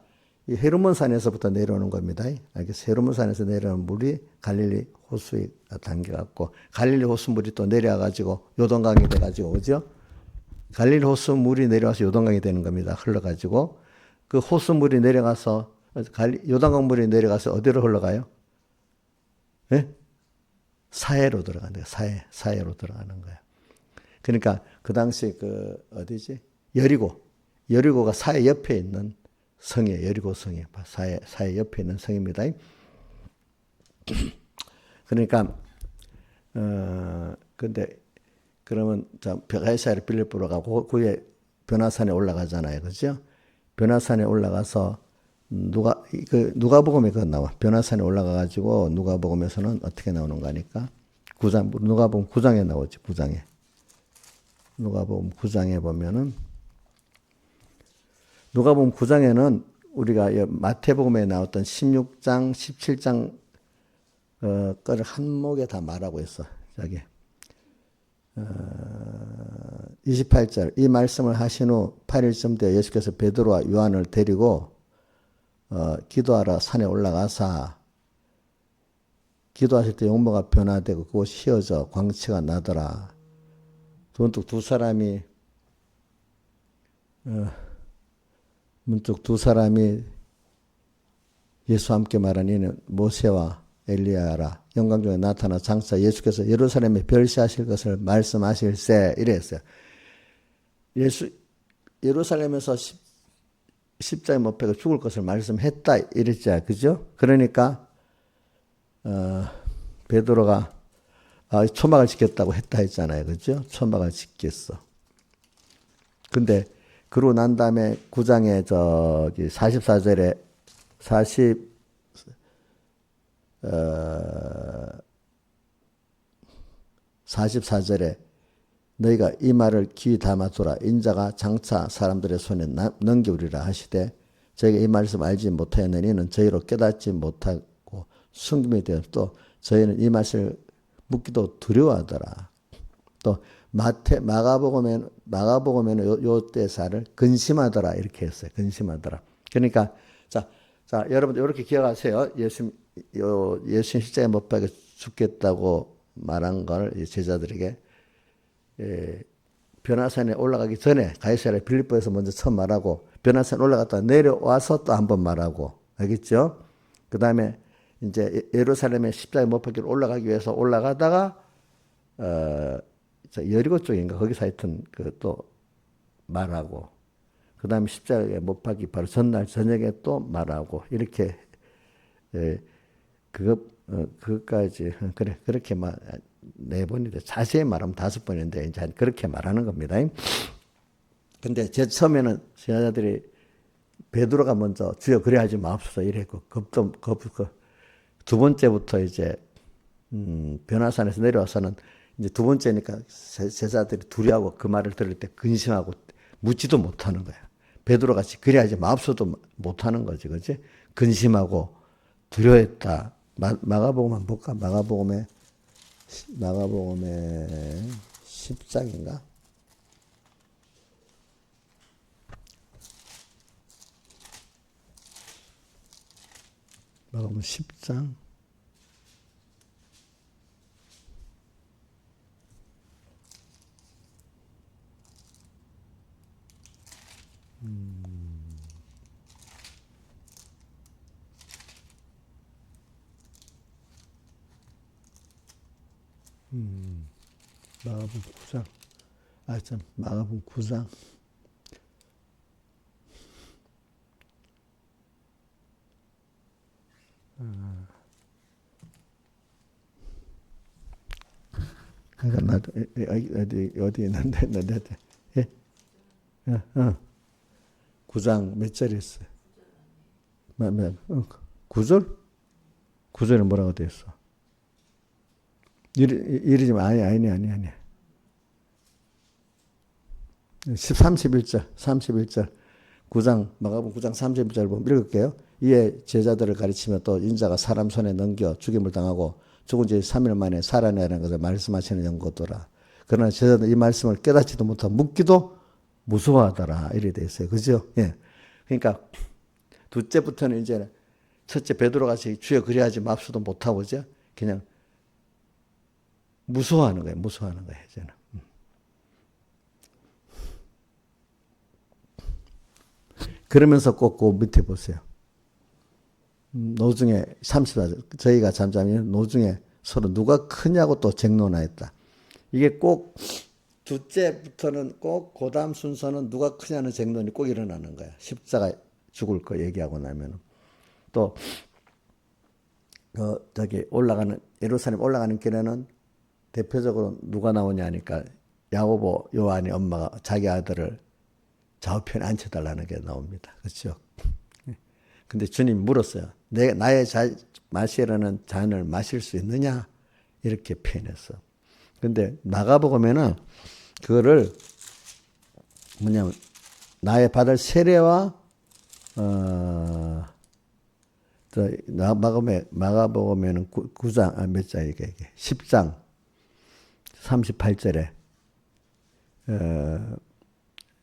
이 헤르몬산에서부터 내려오는 겁니다. 알겠어요? 헤르몬산에서 내려오는 물이 갈릴리 호수에 담겨갖고 갈릴리 호수 물이 또 내려와가지고 요단강이 돼가지고 그죠? 갈릴리 호수 물이 내려와서 요단강이 되는 겁니다. 흘러가지고 그 호수 물이 내려가서 요단강 물이 내려가서 어디로 흘러가요? 네? 사해로 들어가는 거예요. 사해로 들어가는 거예요. 그러니까 그 당시 어디지? 여리고가 사해 옆에 있는 성이에요. 여리고 성이 사해 옆에 있는 성입니다. 그러니까 근데 그러면 자 가이사랴 빌립보로 가고 그에 변화산에 올라가잖아요. 그죠? 변화산에 올라가서 누가복음에 그거 나와. 변화산에 올라가 가지고 누가복음에서는 어떻게 나오는 거니까 누가복음 9장에 나오지. 9장에. 누가복음 9장에 보면은 누가복음 9장에는 우리가 마태복음에 나왔던 16장, 17장 거를 한목에 다 말하고 있어. 저기 28절 이 말씀을 하신 후 8일쯤 되어 예수께서 베드로와 요한을 데리고 기도하러 산에 올라가사 기도하실 때 용모가 변화되고 그곳이 휘어져 광채가 나더라. 문득 두 사람이 예수와 함께 말한 이는 모세와 엘리야라 영광 중에 나타나 장차 예수께서 예루살렘에 별시하실 것을 말씀하실세 이랬어요. 예루살렘에서 십자가에 못 박혀 죽을 것을 말씀했다 이랬죠. 그죠? 그러니까 베드로가 초막을 짓겠다고 했다 했잖아요. 그죠? 초막을 짓겠어. 근데 그러고 난 다음에 9장에 저기 44절에 44절에 너희가 이 말을 귀 담아두라. 인자가 장차 사람들의 손에 넘기우리라 하시되 저희가 이 말씀 알지 못하였느니 이는 저희로 깨닫지 못하고 숨김이 되어 또 저희는 이 말씀을 묻기도 두려워하더라. 또 마가복음에는 요 대사를 근심하더라 이렇게 했어요. 근심하더라. 그러니까 자 여러분들 이렇게 기억하세요. 예수님 십자가에 못 박혀 죽겠다고 말한 걸 제자들에게 변화산에 올라가기 전에 가이사랴 빌립보에서 먼저 처음 말하고 변화산 올라갔다 내려와서 또 한 번 말하고 알겠죠? 그 다음에 이제 예루살렘에 십자가에 못 박혀 올라가기 위해서 올라가다가 여리고 쪽인가 거기서 하여튼 또 말하고 그 다음에 십자가에 못 박기 바로 전날 저녁에 또 말하고 이렇게 그것까지 그렇게 네 번인데 자세히 말하면 5번인데 이제 그렇게 말하는 겁니다. 근데 제 처음에는 제자들이 베드로가 먼저 주여 그래 하지 마옵소서 이랬고 두 번째부터 이제 변화산에서 내려와서는 이제 두 번째니까 제자들이 두려워하고 그 말을 들을 때 근심하고 묻지도 못하는 거야. 베드로같이 그래 하지 마옵소서도 못하는 거지, 그렇지? 근심하고 두려워했다. 마가복음 한번 볼까? 마가복음에 10장인가? 마가복음 10장. 마가복음 9장. 참, 마가복음 9장. 그러니까 나도 어디 있는데 예? 9장 몇 절이었어요? 9절? 9절에 뭐라고 되어 있어? 이러지 마. 아니. 31절. 9장, 마가복음 9장 31절 보면 읽을게요. 이에 제자들을 가르치며 또 인자가 사람 손에 넘겨 죽임을 당하고 죽은 지 3일 만에 살아내라는 것을 말씀하시는 연고더라. 그러나 제자들 이 말씀을 깨닫지도 못하고 묻기도 무서워하더라. 이래 돼 있어요. 그죠? 예. 그러니까 둘째부터는 이제 첫째 베드로 같이 주여 그리하지 맙소도 못하고 그죠? 그냥 무서워하는 거예요. 이제는. 그러면서 꼭 그 밑에 보세요. 노중에 34절. 저희가 잠잠히 노중에 서로 누가 크냐고 또 쟁론하였다. 이게 꼭 둘째부터는 꼭 고다음 순서는 누가 크냐는 쟁론이 꼭 일어나는 거야. 십자가 죽을 거 얘기하고 나면 또 저기 예루살렘 올라가는 길에는 대표적으로 누가 나오냐 하니까 야고보 요한이 엄마가 자기 아들을 좌우편에 앉혀달라는 게 나옵니다. 그렇죠? 근데 주님 물었어요. 나의 마시려는 잔을 마실 수 있느냐? 이렇게 표현했어. 근데 마가복음에는 그거를 뭐냐면 나의 받을 세례와 마가복음에는 9장 몇 장 이게 10장 38절에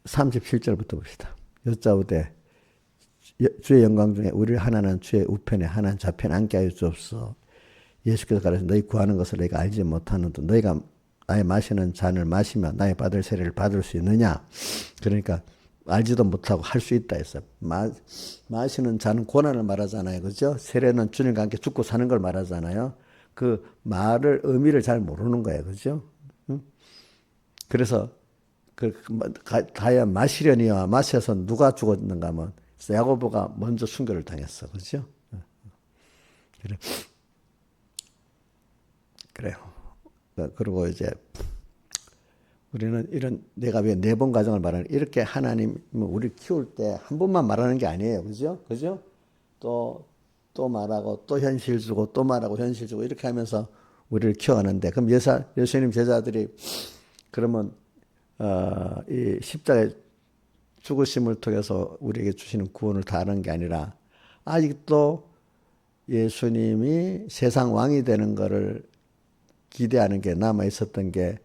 37절부터 봅시다. 여짜오되 주의 영광 중에 우리를 하나는 주의 우편에 하나는 좌편에 앉게 하여 주옵소서. 예수께서 가르쳐 너희 구하는 것을 너희가 알지 못하는도 너희가 나의 마시는 잔을 마시며 나의 받을 세례를 받을 수 있느냐. 그러니까 알지도 못하고 할 수 있다 했어요. 마시는 잔은 고난을 말하잖아요. 그죠? 세례는 주님과 함께 죽고 사는 걸 말하잖아요. 그 말을 의미를 잘 모르는 거예요. 그죠? 그래서 과연 마시려니와 마셔서 누가 죽었는가 하면 야고보가 먼저 순교를 당했어. 그죠? 그래요. 그리고 이제 우리는 이런 내가 왜 네 번 가정을 말하는 이렇게 하나님 우리 키울 때 한 번만 말하는 게 아니에요. 그죠? 그죠? 또 말하고 또 현실 주고 또 말하고 현실 주고 이렇게 하면서 우리를 키워가는데 그럼 예수님 제자들이 그러면 이 십자가의 죽으심을 통해서 우리에게 주시는 구원을 다 아는 게 아니라 아직도 예수님이 세상 왕이 되는 것을 기대하는 게 남아 있었던 게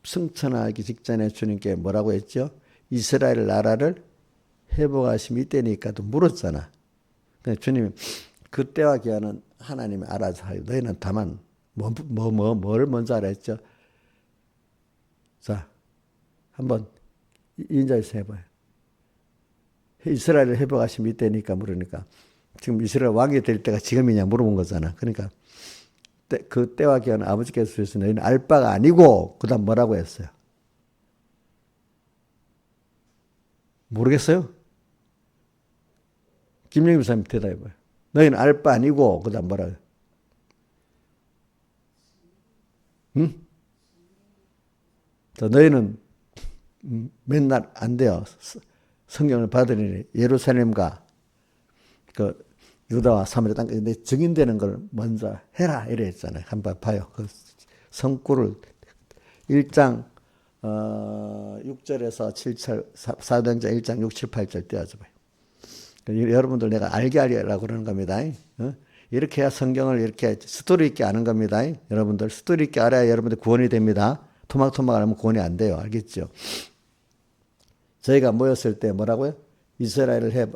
승천하기 직전에 주님께 뭐라고 했죠? 이스라엘 나라를 회복하심이 이때니까도 물었잖아. 주님이 그때와 기한은 하나님이 알아서 하여 너희는 다만 뭘 먼저 알아 했죠? 자, 한번 인자에서 해봐요. 이스라엘을 회복하심이 이때니까 물으니까 지금 이스라엘 왕이 될 때가 지금이냐 물어본 거잖아. 그러니까 그 때와 기한은 아버지께서 주셔서 너희는 알 바가 아니고 그 다음 뭐라고 했어요? 모르겠어요? 김영희 목사님 대답해봐요. 너희는 알 바 아니고 그 다음 뭐라고 해요? 응? 너희는 맨날 안 돼요. 성경을 받으니 예루살렘과 그 유다와 사마리아 땅 내 증인되는 걸 먼저 해라 이래 했잖아요. 한번 봐요. 그 성구를 1장 6절에서 7절 사도행전 1장 6, 7, 8절 떼어줘 봐요. 여러분들 내가 알게 하려고 그러는 겁니다. 이렇게 해야 성경을 이렇게 스토리 있게 아는 겁니다. 여러분들 스토리 있게 알아야 여러분들 구원이 됩니다. 토막토막 안 하면 구원이 안 돼요. 알겠죠? 저희가 모였을 때 뭐라고요? 이스라엘을 해.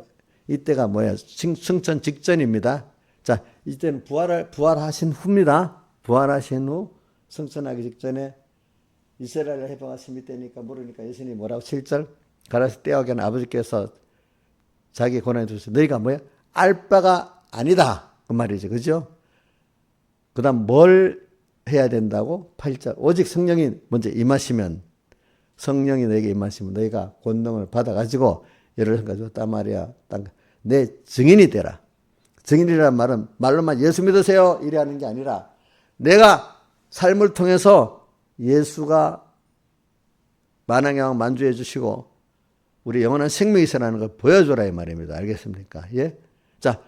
이때가 뭐야? 승천 직전입니다. 자, 이때는 부활하신 후입니다. 부활하신 후 승천하기 직전에 이스라엘을 해방하심이 때니까 모르니까 예수님이 뭐라고 7절 가라시 떼어가는 아버지께서 자기 고난에 두셔서 너희가 뭐야? 알 바가 아니다. 그 말이지. 그죠? 그 다음 뭘 해야 된다고 8절. 오직 성령이 먼저 임하시면, 성령이 너에게 임하시면 너희가 권능을 받아가지고 예를 들어서 딴 말이야. 내 증인이 되라. 증인이라는 말은 말로만 예수 믿으세요 이래 하는 게 아니라 내가 삶을 통해서 예수가 만왕왕 만주해 주시고 우리 영원한 생명이 있어라는 걸 보여줘라 이 말입니다. 알겠습니까? 예? 자,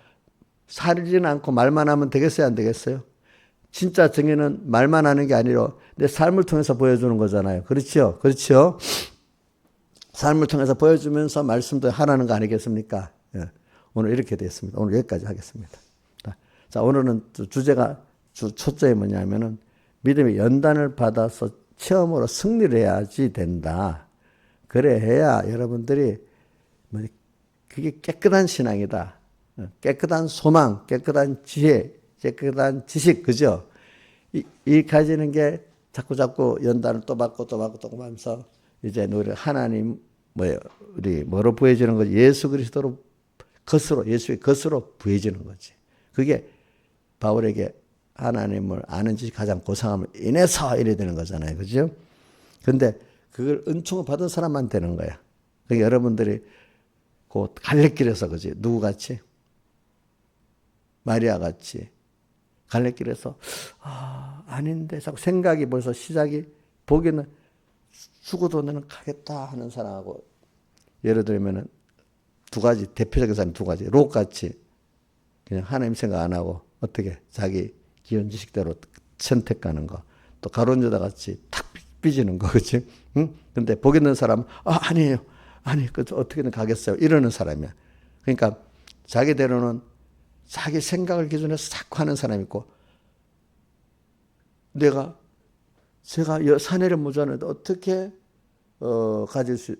살지는 않고 말만 하면 되겠어요? 안 되겠어요? 진짜 증인은 말만 하는 게 아니라 내 삶을 통해서 보여주는 거잖아요. 그렇죠? 그렇죠? 삶을 통해서 보여주면서 말씀도 하라는 거 아니겠습니까? 예. 오늘 이렇게 됐습니다. 오늘 여기까지 하겠습니다. 자, 오늘은 주제가 초점이 뭐냐면은 믿음의 연단을 받아서 체험으로 승리를 해야지 된다. 그래 해야 여러분들이 그게 깨끗한 신앙이다. 깨끗한 소망, 깨끗한 지혜, 깨끗한 지식, 그죠? 이 가지는 게 자꾸 연단을 또 받고 하면서 이제 우리 하나님 우리 뭐로 부해지는 거지? 예수 그리스도로 것으로, 예수의 것으로 부해지는 거지. 그게 바울에게 하나님을 아는 지식 가장 고상함을 인해서 이래 되는 거잖아요. 그죠? 근데 그걸 은총을 받은 사람만 되는 거야. 그러니까 여러분들이 그 갈래길에서, 그지? 누구같이? 마리아 같이. 갈래길에서, 아닌데, 자꾸 생각이 벌써 시작이, 보기는 죽어도 나는 가겠다 하는 사람하고, 예를 들면은 두 가지, 대표적인 사람 두 가지. 롯같이 그냥 하나님 생각 안 하고, 어떻게 자기 기현 지식대로 선택하는 거. 또 가론유다 같이 탁 삐지는 거, 그치? 응? 근데 복 있는 사람은, 아니에요. 그 어떻게든 가겠어요. 이러는 사람이야. 그러니까 자기대로는 자기 생각을 기준해서 자꾸 하는 사람이 있고, 제가 사내를 모자는데 어떻게, 가질 수,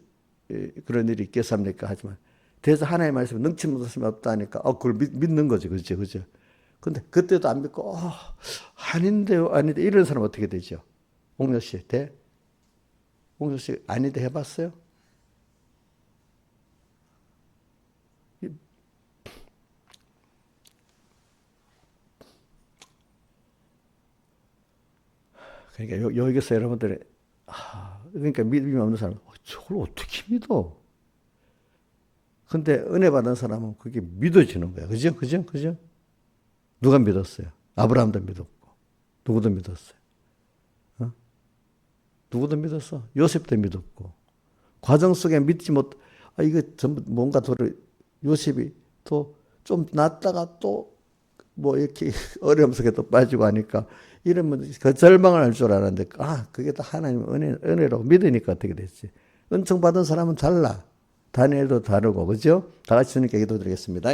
그런 일이 있겠습니까? 하지만, 대해서 하나님의 말씀에 능치 못하심이 없다니까, 그걸 믿는 거지. 그죠? 그죠? 근데 그때도 안 믿고, 아닌데요. 이런 사람 어떻게 되죠? 옥녀 씨, 옥녀 씨, 아닌데 해봤어요? 그러니까 여기서 여러분들이, 그러니까 믿음이 없는 사람은, 저걸 어떻게 믿어? 근데 은혜 받은 사람은 그게 믿어지는 거야. 그죠? 그죠? 그죠? 누가 믿었어요? 아브라함도 믿었고, 누구도 믿었어요. 누구도 믿었어. 요셉도 믿었고. 과정 속에 믿지 이거 전부 뭔가 요셉이 또 좀 낫다가 또 이렇게 어려움 속에 또 빠지고 하니까 이러면 그 절망을 할 줄 알았는데, 그게 다 하나님 은혜라고 믿으니까 어떻게 됐지. 은총 받은 사람은 달라. 다니엘도 다르고, 그죠? 다 같이 주님께 기도드리겠습니다.